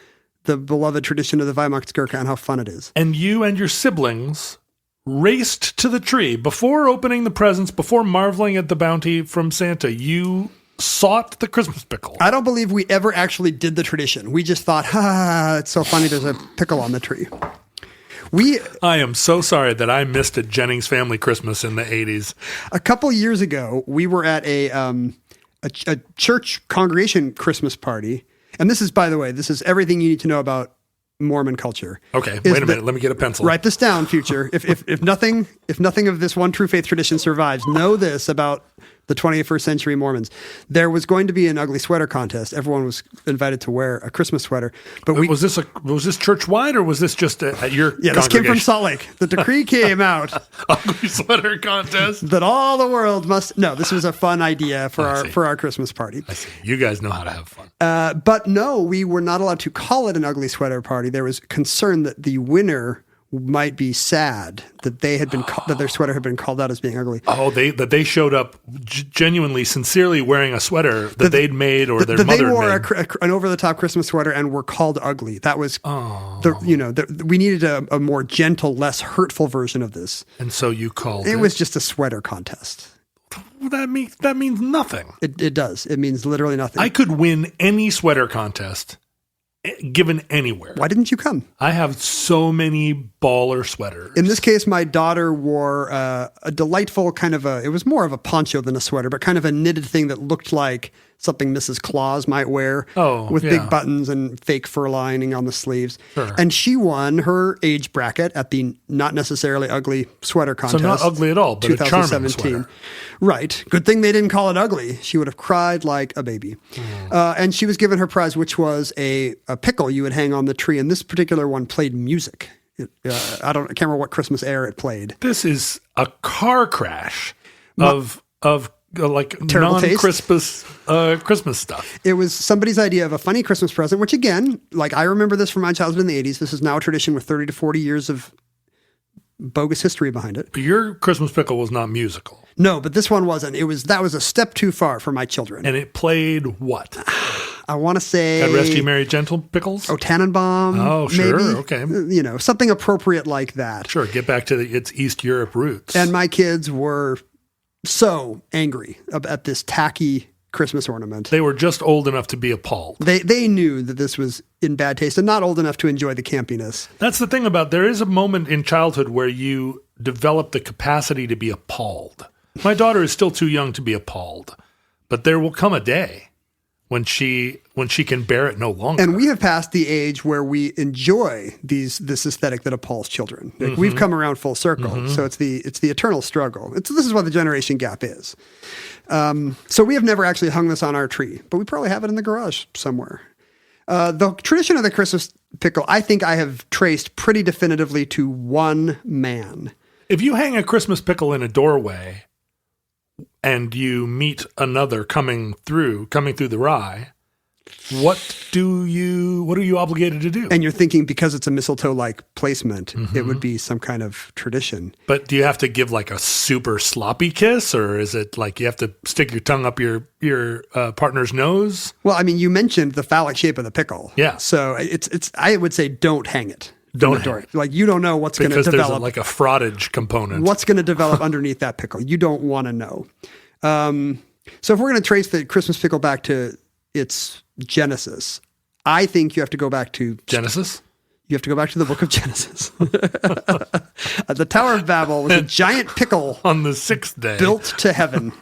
the beloved tradition of the Weihnachtsgurke and how fun it is. And you and your siblings raced to the tree before opening the presents, before marveling at the bounty from Santa. You sought the Christmas pickle. I don't believe we ever actually did the tradition. We just thought, it's so funny there's a pickle on the tree. I am so sorry that I missed a Jennings family Christmas in the 80s. A couple years ago, we were at a church congregation Christmas party. And this is, by the way, everything you need to know about Mormon culture. Okay, wait a minute. Let me get a pencil. Write this down, future. If nothing of this one true faith tradition survives, know this about the 21st century Mormons. There was going to be an ugly sweater contest. Everyone was invited to wear a Christmas sweater. But was this church wide or was this just at your Yeah, this came from Salt Lake. The decree came out ugly sweater contest? that all the world must. No, this was a fun idea for our Christmas party. I see. You guys know how to have fun. But no, we were not allowed to call it an ugly sweater party. There was concern that the winner might be sad that that their sweater had been called out as being ugly. Oh, they showed up genuinely, sincerely wearing a sweater that they'd made or their mother they wore made. an over-the-top Christmas sweater and were called ugly. That was we needed a more gentle, less hurtful version of this. And so you called It was just a sweater contest. Well, that means nothing. It does. It means literally nothing. I could win any sweater contest given anywhere. Why didn't you come? I have so many baller sweaters. In this case, my daughter wore a delightful it was more of a poncho than a sweater, but kind of a knitted thing that looked like something Mrs. Claus might wear with big buttons and fake fur lining on the sleeves. Sure. And she won her age bracket at the not necessarily ugly sweater contest. So not ugly at all, but a charming sweater. Right. Good thing they didn't call it ugly. She would have cried like a baby. And she was given her prize, which was a pickle you would hang on the tree. And this particular one played music. I can't remember what Christmas air it played. This is a car crash of like Terrible non-Christmas Christmas stuff. It was somebody's idea of a funny Christmas present, which again, like I remember this from my childhood in the 80s. This is now a tradition with 30 to 40 years of bogus history behind it. But your Christmas pickle was not musical. No, but this one wasn't. That was a step too far for my children. And it played what? I want to say God rest ye merry gentle pickles? Oh, Tannenbaum. Oh, sure. Maybe. Okay. Something appropriate like that. Sure. Get back to its East Europe roots. And my kids were so angry at this tacky Christmas ornament. They were just old enough to be appalled. They knew that this was in bad taste and not old enough to enjoy the campiness. That's the thing about, there is a moment in childhood where you develop the capacity to be appalled. My daughter is still too young to be appalled, but there will come a day when she can bear it no longer. And we have passed the age where we enjoy this aesthetic that appalls children. Like, we've come around full circle. So it's the eternal struggle. This is what the generation gap is. So we have never actually hung this on our tree, but we probably have it in the garage somewhere. The tradition of the Christmas pickle, I think I have traced pretty definitively to one man. If you hang a Christmas pickle in a doorway and you meet another coming through the rye, what are you obligated to do? And you're thinking, because it's a mistletoe-like placement, it would be some kind of tradition. But do you have to give like a super sloppy kiss, or is it like you have to stick your tongue up your partner's nose? Well, I mean, you mentioned the phallic shape of the pickle. Yeah. So I would say don't hang it. Don't hang it. Like, you don't know what's going to develop. Because there's like a frottage component. What's going to develop underneath that pickle? You don't want to know. So if we're going to trace the Christmas pickle back to its genesis, I think you have to go back to Genesis? You have to go back to the book of Genesis. The Tower of Babel was a giant pickle on the sixth day built to heaven.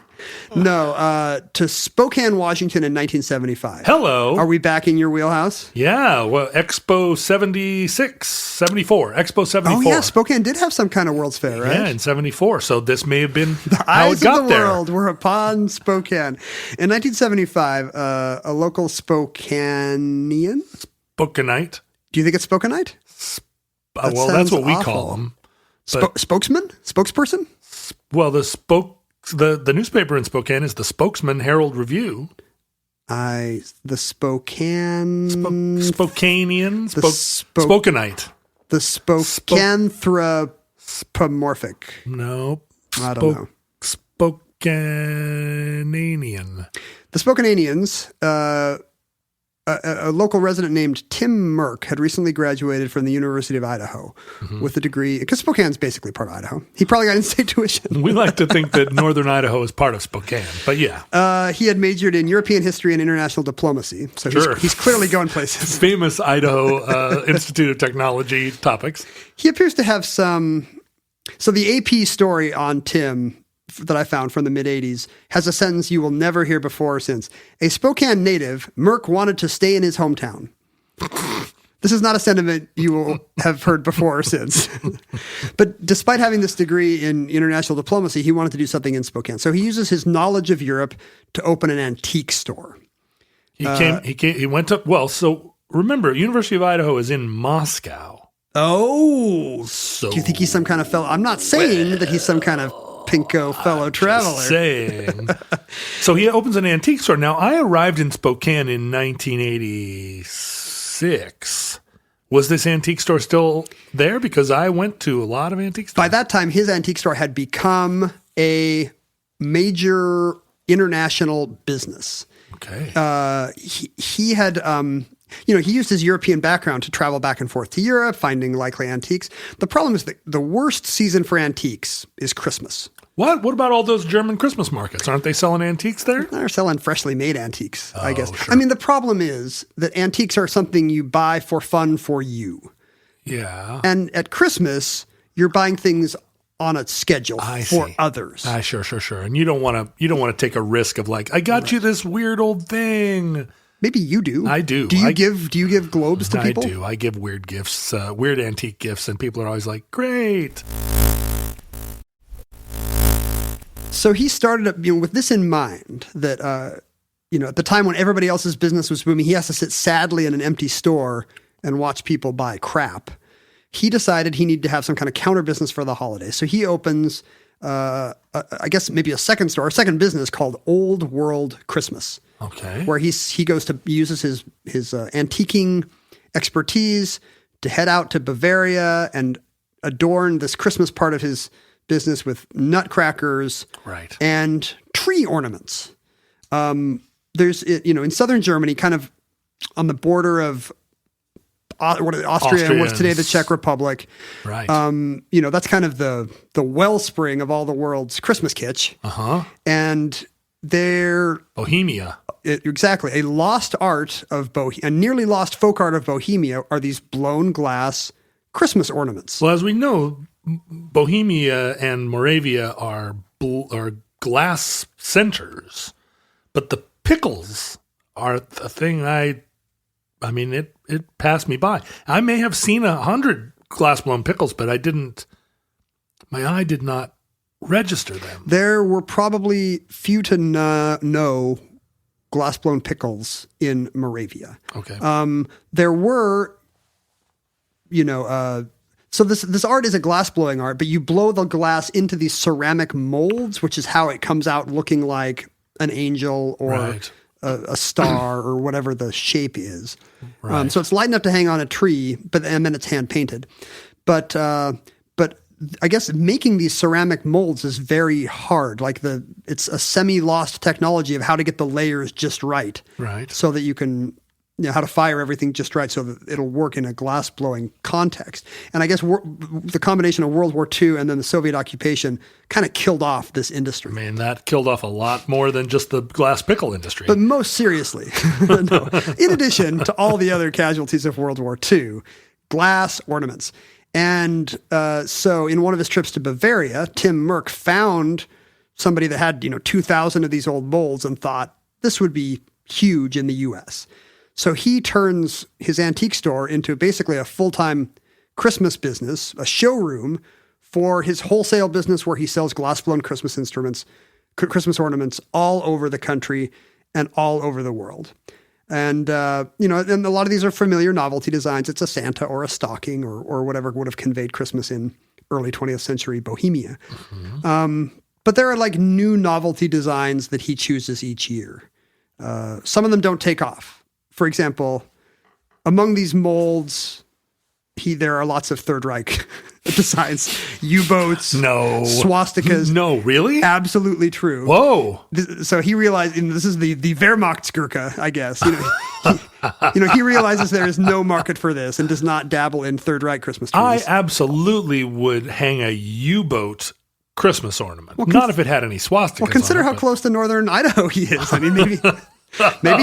No, to Spokane, Washington in 1975. Hello. Are we back in your wheelhouse? Yeah, well, Expo 74. Expo 74. Oh, yeah, Spokane did have some kind of World's Fair, right? Yeah, in 74. So this may have been the how eyes it got of the there. world were upon Spokane. In 1975, a local Spokanean? Spokanite. Do you think it's Spokanite? Well, that's what we call them. Spokesman? Spokesperson? Well, the newspaper in Spokane is the Spokesman Herald Review. The Spokane... Spokanean? Spokanite. The Spokanthropomorphic. No. I don't know. Spokanean. The Spokaneans, a local resident named Tim Merck had recently graduated from the University of Idaho with a degree, because Spokane's basically part of Idaho. He probably got in-state tuition. We like to think that northern Idaho is part of Spokane, but yeah. He had majored in European history and international diplomacy, so he's clearly going places. Famous Idaho Institute of Technology topics. He appears to have some... So the AP story on Tim that I found from the mid-'80s has a sentence you will never hear before or since. A Spokane native, Merck wanted to stay in his hometown. This is not a sentiment you will have heard before or since. But despite having this degree in international diplomacy, he wanted to do something in Spokane. So he uses his knowledge of Europe to open an antique store. He went to, well, so remember, University of Idaho is in Moscow. Oh, so do you think he's some kind of fellow? I'm not saying that he's some kind of pinko fellow traveler. Saying. So he opens an antique store. Now, I arrived in Spokane in 1986. Was this antique store still there? Because I went to a lot of antique stores. By that time, his antique store had become a major international business. Okay. He had... he used his European background to travel back and forth to Europe, finding likely antiques. The problem is that the worst season for antiques is Christmas. What? What about all those German Christmas markets? Aren't they selling antiques there? They're selling freshly made antiques, I guess. Sure. I mean, the problem is that antiques are something you buy for fun for you. Yeah. And at Christmas, you're buying things on a schedule for others. Sure. And you don't want to take a risk of like, I got you this weird old thing. Maybe you do. I do. Do you give globes to people? I do. I give weird gifts, weird antique gifts, and people are always like, great. So he started up, with this in mind, that, at the time when everybody else's business was booming, he has to sit sadly in an empty store and watch people buy crap. He decided he needed to have some kind of counter business for the holidays. So he opens, I guess maybe a second business called Old World Christmas. Okay. Where he uses his antiquing expertise to head out to Bavaria and adorn this Christmas part of his business with nutcrackers and tree ornaments. There's, in southern Germany, kind of on the border of Austria and what's today the Czech Republic. Right. That's kind of the wellspring of all the world's Christmas kitsch. And they're Bohemia. Exactly. A lost art of a nearly lost folk art of Bohemia are these blown glass Christmas ornaments. Well, as we know, Bohemia and Moravia are glass centers, but the pickles are a thing it passed me by. I may have seen 100 glass blown pickles, but my eye did not register them. There were probably few to no glass blown pickles in Moravia. Okay. There were, so this art is a glass blowing art, but you blow the glass into these ceramic molds, which is how it comes out looking like an angel or Right. a star or whatever the shape is. Right. So it's light enough to hang on a tree, and then it's hand painted. But I guess making these ceramic molds is very hard. It's a semi-lost technology of how to get the layers just right. Right. So that you can, how to fire everything just right so that it'll work in a glass blowing context. And I guess the combination of World War II and then the Soviet occupation kind of killed off this industry. I mean, that killed off a lot more than just the glass pickle industry. But most seriously, no. In addition to all the other casualties of World War II, glass ornaments. And so in one of his trips to Bavaria, Tim Merck found somebody that had 2,000 of these old molds and thought this would be huge in the U.S. So he turns his antique store into basically a full-time Christmas business, a showroom for his wholesale business where he sells glass-blown Christmas ornaments all over the country and all over the world. And, and a lot of these are familiar novelty designs. It's a Santa or a stocking or whatever would have conveyed Christmas in early 20th century Bohemia. Mm-hmm. But there are new novelty designs that he chooses each year. Some of them don't take off. For example, among these molds, there are lots of Third Reich designs, U-boats, swastikas. No, really? Absolutely true. Whoa. So he realized, this is the Wehrmachtsgurke, I guess. He realizes there is no market for this and does not dabble in Third Reich Christmas trees. I absolutely would hang a U-boat Christmas ornament. Not if it had any swastikas. Well, consider how close to northern Idaho he is. I mean, maybe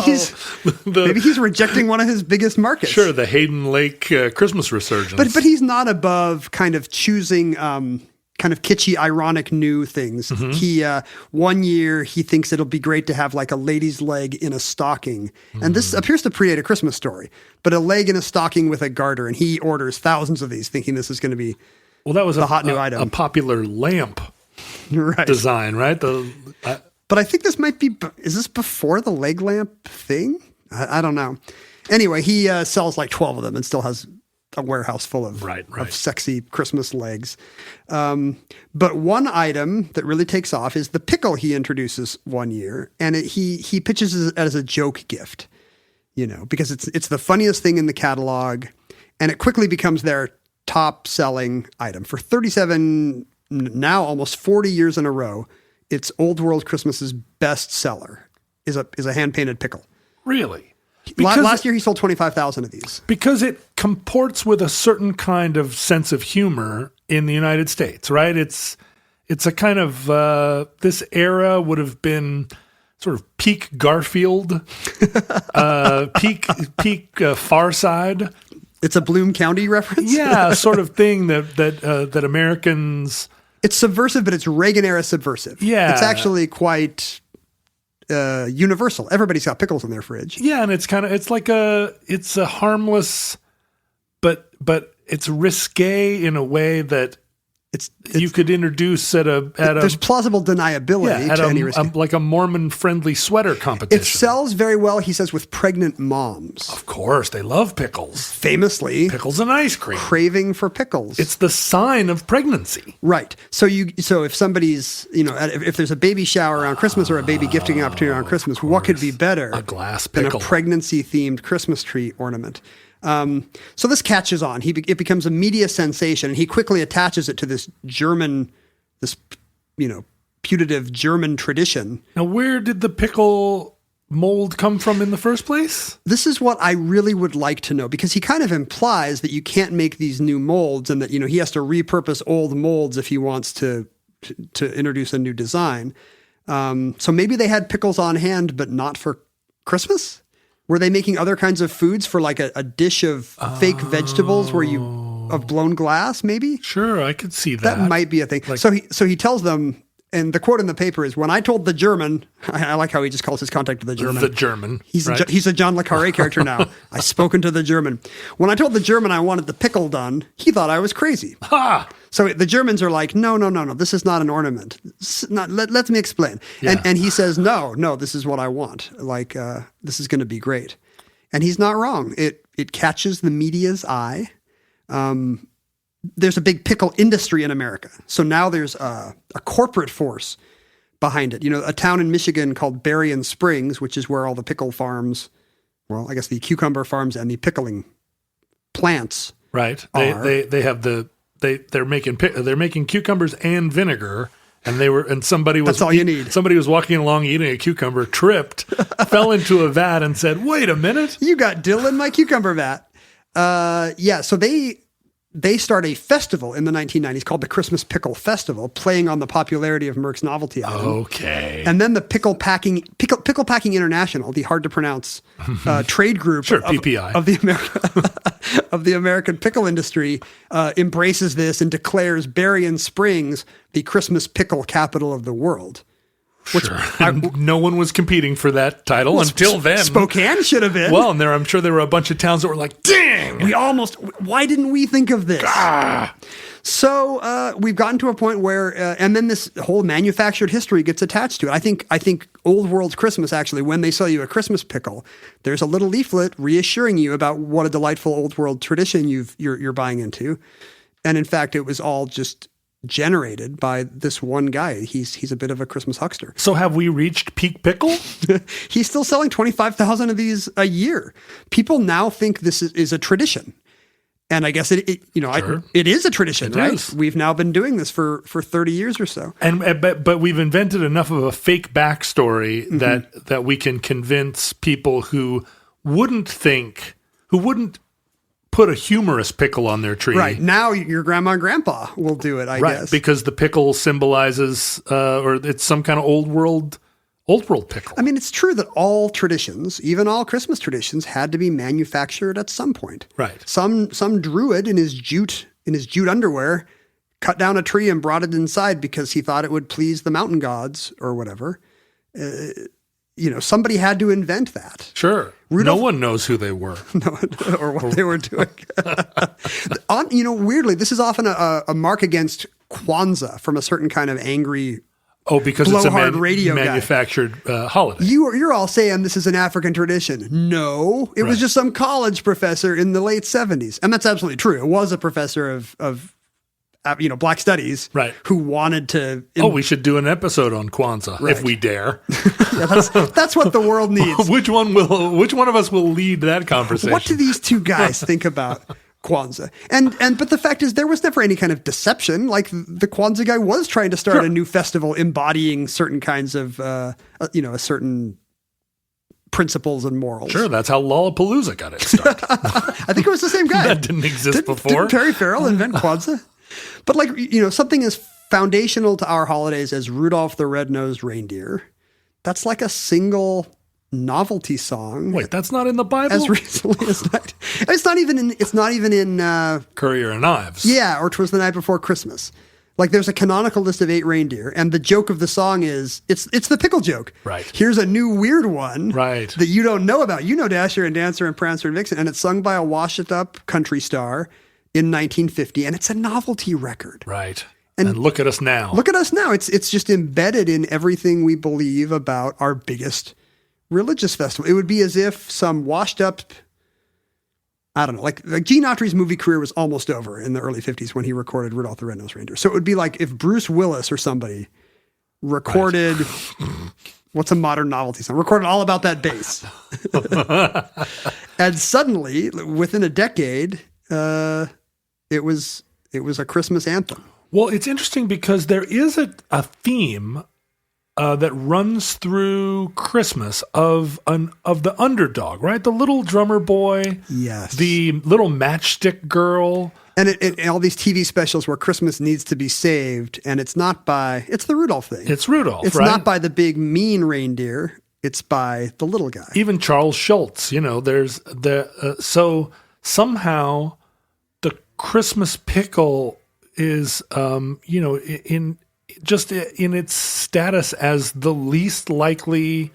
he's rejecting one of his biggest markets. Sure, the Hayden Lake Christmas resurgence. But he's not above kind of choosing kind of kitschy, ironic new things. Mm-hmm. He one year he thinks it'll be great to have a lady's leg in a stocking, and this appears to predate A Christmas Story. But a leg in a stocking with a garter, and he orders thousands of these, thinking this is going to be that was the hot new item, a popular lamp right. design, right? But I think this might be, is this before the leg lamp thing? I don't know. Anyway, he sells 12 of them and still has a warehouse full of sexy Christmas legs. But one item that really takes off is the pickle he introduces one year. And he pitches it as a joke gift, because it's the funniest thing in the catalog. And it quickly becomes their top selling item. For 37, now almost 40 years in a row, it's Old World Christmas's best seller is a hand-painted pickle. Really? Last year he sold 25,000 of these. Because it comports with a certain kind of sense of humor in the United States, right? It's a kind of, this era would have been sort of peak Garfield, peak Far Side. It's a Bloom County reference? Yeah, sort of thing that Americans... It's subversive, but it's Reagan-era subversive. Yeah. It's actually quite universal. Everybody's got pickles in their fridge. Yeah, and it's a harmless, but it's risque in a way that you could introduce there's plausible deniability to any risk. Like a Mormon-friendly sweater competition. It sells very well, he says, with pregnant moms. Of course, they love pickles. Famously, pickles and ice cream. Craving for pickles. It's the sign of pregnancy. Right. So if somebody's, if there's a baby shower around Christmas or a baby gifting opportunity around Christmas, what could be better a glass pickle than a pregnancy-themed Christmas tree ornament? So this catches on. It becomes a media sensation, and he quickly attaches it to this putative German tradition. Now, where did the pickle mold come from in the first place? This is what I really would like to know, because he kind of implies that you can't make these new molds and that, he has to repurpose old molds if he wants to introduce a new design. So maybe they had pickles on hand, but not for Christmas? Were they making other kinds of foods for like a dish of fake vegetables of blown glass, maybe? Sure, I could see that. That might be a thing. So he tells them, and the quote in the paper is, when I told the German, I like how he just calls his contact the German. The German. He's a John le Carré character now. I've spoken to the German. When I told the German I wanted the pickle done, he thought I was crazy. Ha! So the Germans are like, no, this is not an ornament. Let me explain. Yeah. And he says, no, this is what I want. Like, this is going to be great. And he's not wrong. It catches the media's eye. There's a big pickle industry in America. So now there's a corporate force behind it. A town in Michigan called Bavarian Springs, which is where all the pickle farms, well, I guess the cucumber farms and the pickling plants Right. are. They have they're making cucumbers and vinegar, and somebody was That's all you need. Somebody was walking along eating a cucumber, tripped, fell into a vat, and said, "Wait a minute, You got dill in my cucumber vat." So they start a festival in the 1990s called the Christmas Pickle Festival, playing on the popularity of Merck's novelty item. Okay. And then the Pickle Packing International, the hard to pronounce trade group PPI. of the American pickle industry, embraces this and declares Bavarian Springs the Christmas pickle capital of the world. Sure. No one was competing for that title until then. Spokane should have been. Well, and I'm sure there were a bunch of towns that were like, dang! Why didn't we think of this? So we've gotten to a point where, and then this whole manufactured history gets attached to it. I think Old World Christmas, actually, when they sell you a Christmas pickle, there's a little leaflet reassuring you about what a delightful Old World tradition you're buying into. And in fact, it was all just generated by this one guy. He's a bit of a Christmas huckster. So have we reached peak pickle? He's still selling 25,000 of these a year. People now think this is a tradition. And I guess it is a tradition, right? Is. We've now been doing this for 30 years or so. But we've invented enough of a fake backstory that we can convince people who wouldn't put a humorous pickle on their tree. Right. Now your grandma and grandpa will do it, I guess. Because the pickle symbolizes, or it's some kind of old world pickle. I mean, it's true that all traditions, even all Christmas traditions, had to be manufactured at some point. Right. Some druid in his jute underwear cut down a tree and brought it inside because he thought it would please the mountain gods or whatever. Somebody had to invent that. Sure. No one knows who they were. Or what they were doing. Weirdly, this is often a mark against Kwanzaa from a certain kind of angry because it's a radio manufactured holiday. You're all saying this is an African tradition. No, it was just some college professor in the late 70s. And that's absolutely true. It was a professor of Black Studies, right, who wanted to. We should do an episode on Kwanzaa if we dare. That's what the world needs. Which one of us will lead that conversation? What do these two guys think about Kwanzaa? But the fact is, there was never any kind of deception. Like the Kwanzaa guy was trying to start a new festival embodying certain kinds of, a certain principles and morals. Sure, that's how Lollapalooza got its start. I think it was the same guy. That didn't exist before. Didn't Perry Farrell invent Kwanzaa? But something as foundational to our holidays as Rudolph the Red-Nosed Reindeer, that's like a single novelty song. Wait, that's not in the Bible? As recently as that. It's not even in Courier and Ives. Yeah, or 'Twas the Night Before Christmas. Like there's a canonical list of 8 reindeer, and the joke of the song is it's the pickle joke. Right. Here's a new weird one that you don't know about. You know Dasher and Dancer and Prancer and Vixen, and it's sung by a washed-up country star in 1950, and it's a novelty record. Right. And look at us now. Look at us now. It's just embedded in everything we believe about our biggest religious festival. It would be as if some washed up, I don't know, like Gene Autry's movie career was almost over in the early 50s when he recorded Rudolph the Red-Nosed Reindeer. So it would be like if Bruce Willis or somebody recorded, what's a modern novelty song? Recorded All About That Bass. And suddenly, within a decade, it was a Christmas anthem. Well, it's interesting because there is a theme that runs through Christmas of the underdog, right? The little drummer boy, Yes. the little matchstick girl. And it all these TV specials where Christmas needs to be saved, and it's the Rudolph thing. It's Rudolph, It's right? not by the big mean reindeer. It's by the little guy. Even Charles Schultz, there's so somehow the Christmas pickle is, in its status as the least likely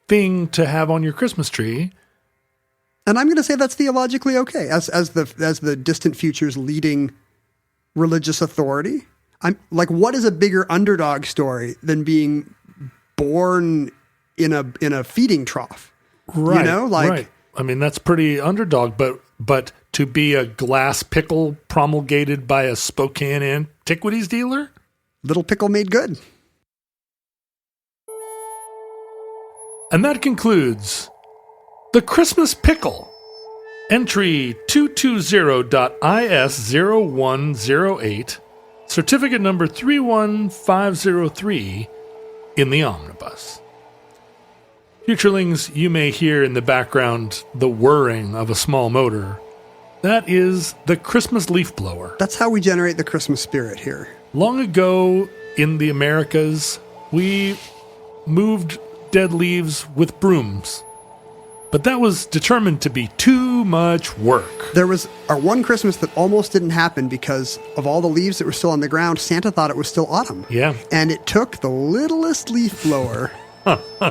thing to have on your Christmas tree. And I'm going to say that's theologically okay as the distant future's leading religious authority. I'm like, what is a bigger underdog story than being born in a feeding trough? Right. Right. I mean, that's pretty underdog, but to be a glass pickle promulgated by a Spokane antiquities dealer? Little pickle made good. And that concludes the Christmas Pickle, entry 220.IS0108, certificate number 31503 in the omnibus. Futurelings, you may hear in the background the whirring of a small motor. That is the Christmas leaf blower. That's how we generate the Christmas spirit here. Long ago in the Americas, we moved dead leaves with brooms. But that was determined to be too much work. There was our one Christmas that almost didn't happen because of all the leaves that were still on the ground. Santa thought it was still autumn. Yeah. And it took the littlest leaf blower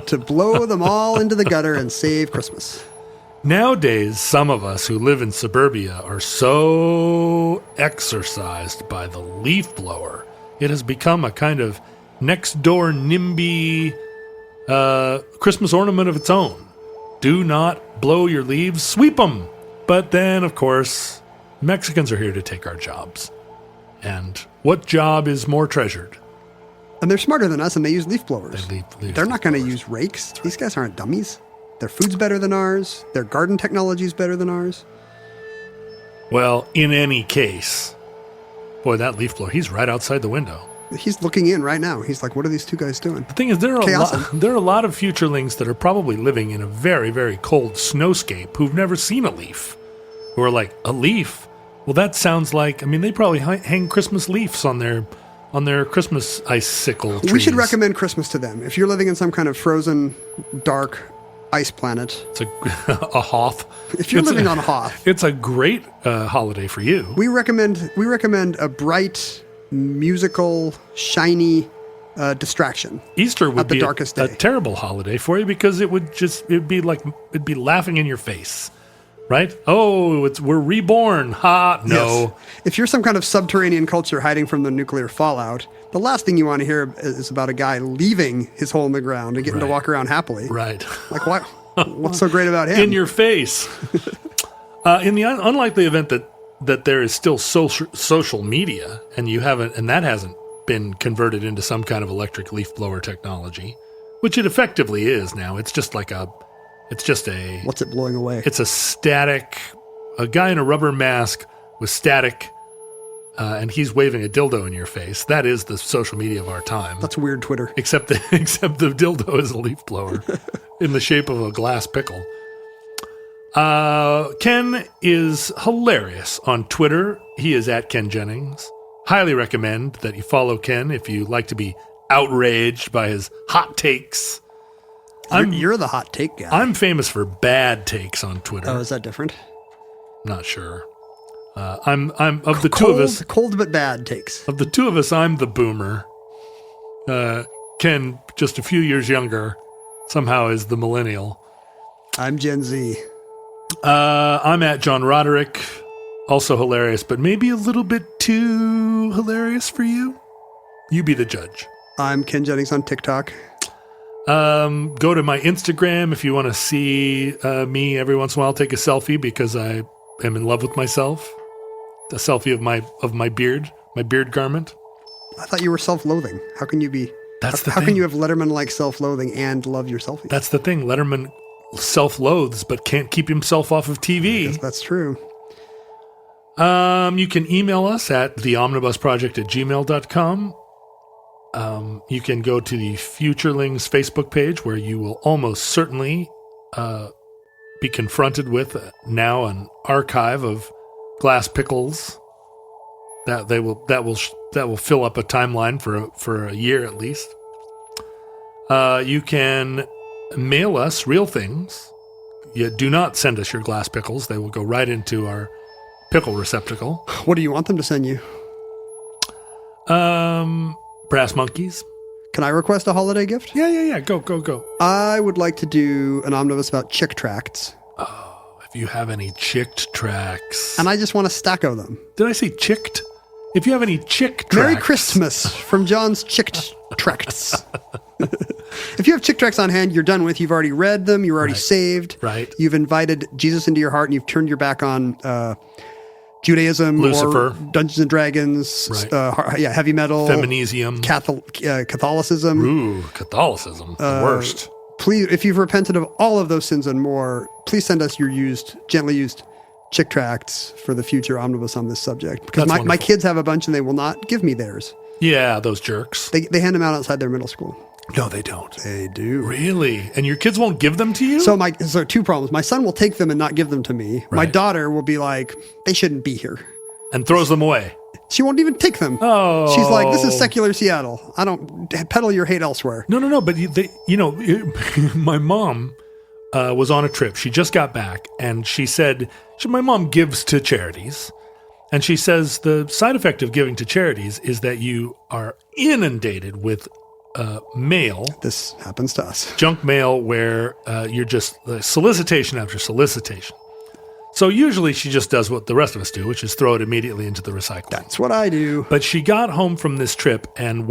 to blow them all into the gutter and save Christmas. Nowadays, some of us who live in suburbia are so exercised by the leaf blower. It has become a kind of next-door NIMBY Christmas ornament of its own. Do not blow your leaves, sweep them. But then, of course, Mexicans are here to take our jobs. And what job is more treasured? And they're smarter than us, and they use leaf blowers. They're not going to use rakes. These guys aren't dummies. Their food's better than ours. Their garden technology is better than ours. Well, in any case, boy, that leaf blower, he's right outside the window. He's looking in right now. He's like, what are these two guys doing? The thing is, there are a lot of futurelings that are probably living in a very, very cold snowscape who've never seen a leaf. Who are like, a leaf? Well, that sounds like, they probably hang Christmas leaves on their Christmas icicle trees. We should recommend Christmas to them. If you're living in some kind of frozen, dark ice planet. It's a Hoth. If you're living on Hoth. It's a great holiday for you. We recommend a bright, musical, shiny distraction. Easter would be darkest a day. terrible holiday for you because it'd be laughing in your face, right? Oh, we're reborn. Ha, no. Yes. If you're some kind of subterranean culture hiding from the nuclear fallout, the last thing you want to hear is about a guy leaving his hole in the ground and getting to walk around happily. Right. Like, what? What's so great about him? In your face. In the unlikely event that there is still social media and that hasn't been converted into some kind of electric leaf blower technology, which it effectively is now. It's just what's it blowing away? It's a guy in a rubber mask with static, and he's waving a dildo in your face. That is the social media of our time. That's weird Twitter. Except the dildo is a leaf blower in the shape of a glass pickle. Ken is hilarious on Twitter. He is at Ken Jennings. Highly recommend that you follow Ken if you like to be outraged by his hot takes. You're the hot take guy. I'm famous for bad takes on Twitter. Oh, is that different? Not sure. I'm of the two of us. Cold but bad takes. Of the two of us, I'm the boomer. Ken, just a few years younger, somehow is the millennial. I'm Gen Z. I'm at John Roderick, also hilarious, but maybe a little bit too hilarious for you. You be the judge. I'm Ken Jennings on TikTok. Go to my Instagram if you want to see me every once in a while take a selfie because I am in love with myself. A selfie of my beard garment. I thought you were self-loathing. How can you be? How can you have Letterman-like self-loathing and love your selfies? That's the thing. Letterman self-loathes but can't keep himself off of TV. Yes, that's true. You can email us at theomnibusproject@gmail.com. You can go to the Futurelings Facebook page, where you will almost certainly be confronted with now an archive of glass pickles that will fill up a timeline for a year at least. You can mail us real things. You do not send us your glass pickles; they will go right into our pickle receptacle. What do you want them to send you? Brass monkeys. Can I request a holiday gift? Yeah. Go. I would like to do an omnibus about chick tracts. If you have any chicked tracks. And I just want a stack of them. Did I say chicked? If you have any chick tracks. Merry Christmas from John's Chicked Tracts. If you have chick tracts on hand, you're done with. You've already read them. You're already saved. Right. You've invited Jesus into your heart, and you've turned your back on Judaism, Lucifer, or Dungeons and Dragons, right. Heavy metal, Feminism, Catholicism. Ooh, Catholicism, the worst. Please, if you've repented of all of those sins and more, please send us your gently used chick tracts for the future omnibus on this subject. Because my kids have a bunch and they will not give me theirs. Yeah, those jerks. They hand them out outside their middle school. No, they don't. They do. Really? And your kids won't give them to you? So two problems. My son will take them and not give them to me. Right. My daughter will be like, they shouldn't be here. And throws them away. She won't even take them. Oh. She's like, this is secular Seattle. I don't peddle your hate elsewhere. No. But my mom was on a trip. She just got back, and she said, my mom gives to charities. And she says the side effect of giving to charities is that you are inundated with mail. This happens to us. Junk mail where you're just solicitation after solicitation. So usually she just does what the rest of us do, which is throw it immediately into the recycling. That's what I do. But she got home from this trip and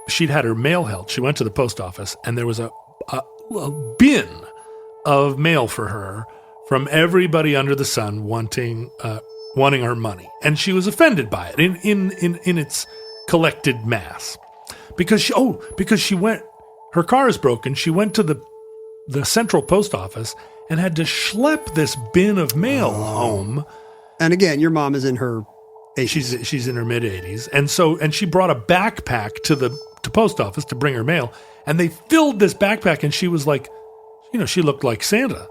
she'd had her mail held. She went to the post office, and there was a bin of mail for her from everybody under the sun wanting her money. And she was offended by it in its collected mass. Because she went, her car is broken. She went to the central post office and had to schlep this bin of mail home. And again, your mom is in her 80s. She's in her mid 80s. And she brought a backpack to post office to bring her mail. And they filled this backpack, and she was like, she looked like Santa,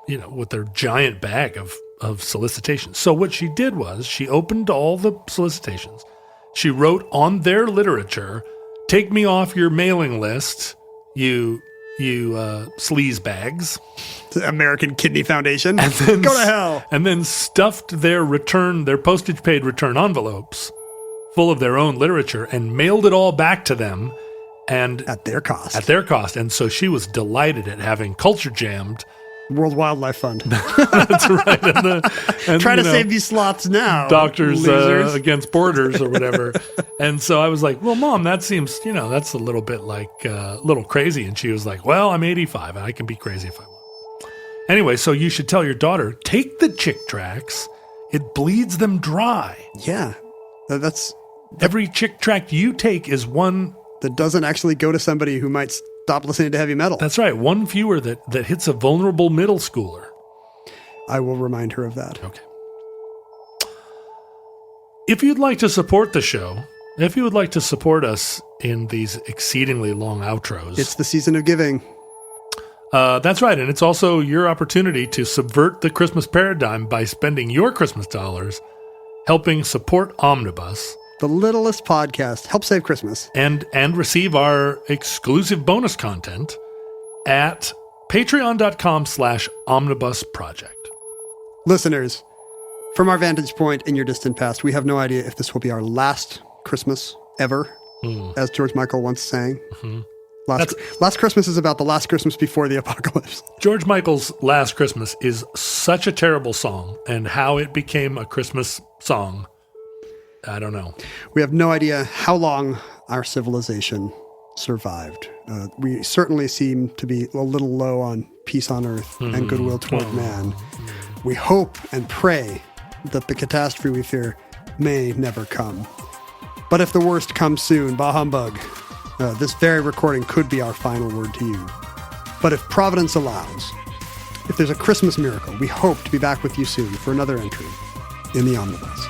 with their giant bag of solicitations. So what she did was she opened all the solicitations. She wrote on their literature, "Take me off your mailing list, you sleaze bags." The American Kidney Foundation. And then, go to hell. And then stuffed their postage paid return envelopes full of their own literature and mailed it all back to them. And at their cost. And so she was delighted at having culture jammed World Wildlife Fund. That's right. And try to save these sloths now. Doctors Against Borders or whatever. And so I was like, well, Mom, that seems, that's a little bit like a little crazy. And she was like, well, I'm 85 and I can be crazy if I want. Anyway, so you should tell your daughter, take the chick tracts. It bleeds them dry. Yeah. Every chick tract you take is one that doesn't actually go to somebody who might stop listening to heavy metal. That's right. One fewer that hits a vulnerable middle schooler. I will remind her of that. Okay. If you'd like to support the show, if you would like to support us in these exceedingly long outros. It's the season of giving. That's right. And it's also your opportunity to subvert the Christmas paradigm by spending your Christmas dollars helping support Omnibus. The littlest podcast. Help save Christmas. And receive our exclusive bonus content at patreon.com/omnibusproject. Listeners, from our vantage point in your distant past, we have no idea if this will be our last Christmas ever, as George Michael once sang. Mm-hmm. Last Christmas is about the last Christmas before the apocalypse. George Michael's Last Christmas is such a terrible song, and how it became a Christmas song, I don't know. We have no idea how long our civilization survived. We certainly seem to be a little low on peace on earth and goodwill toward man. We hope and pray that the catastrophe we fear may never come. But if the worst comes soon, bah humbug, this very recording could be our final word to you. But if Providence allows, if there's a Christmas miracle, we hope to be back with you soon for another entry in the Omnibus.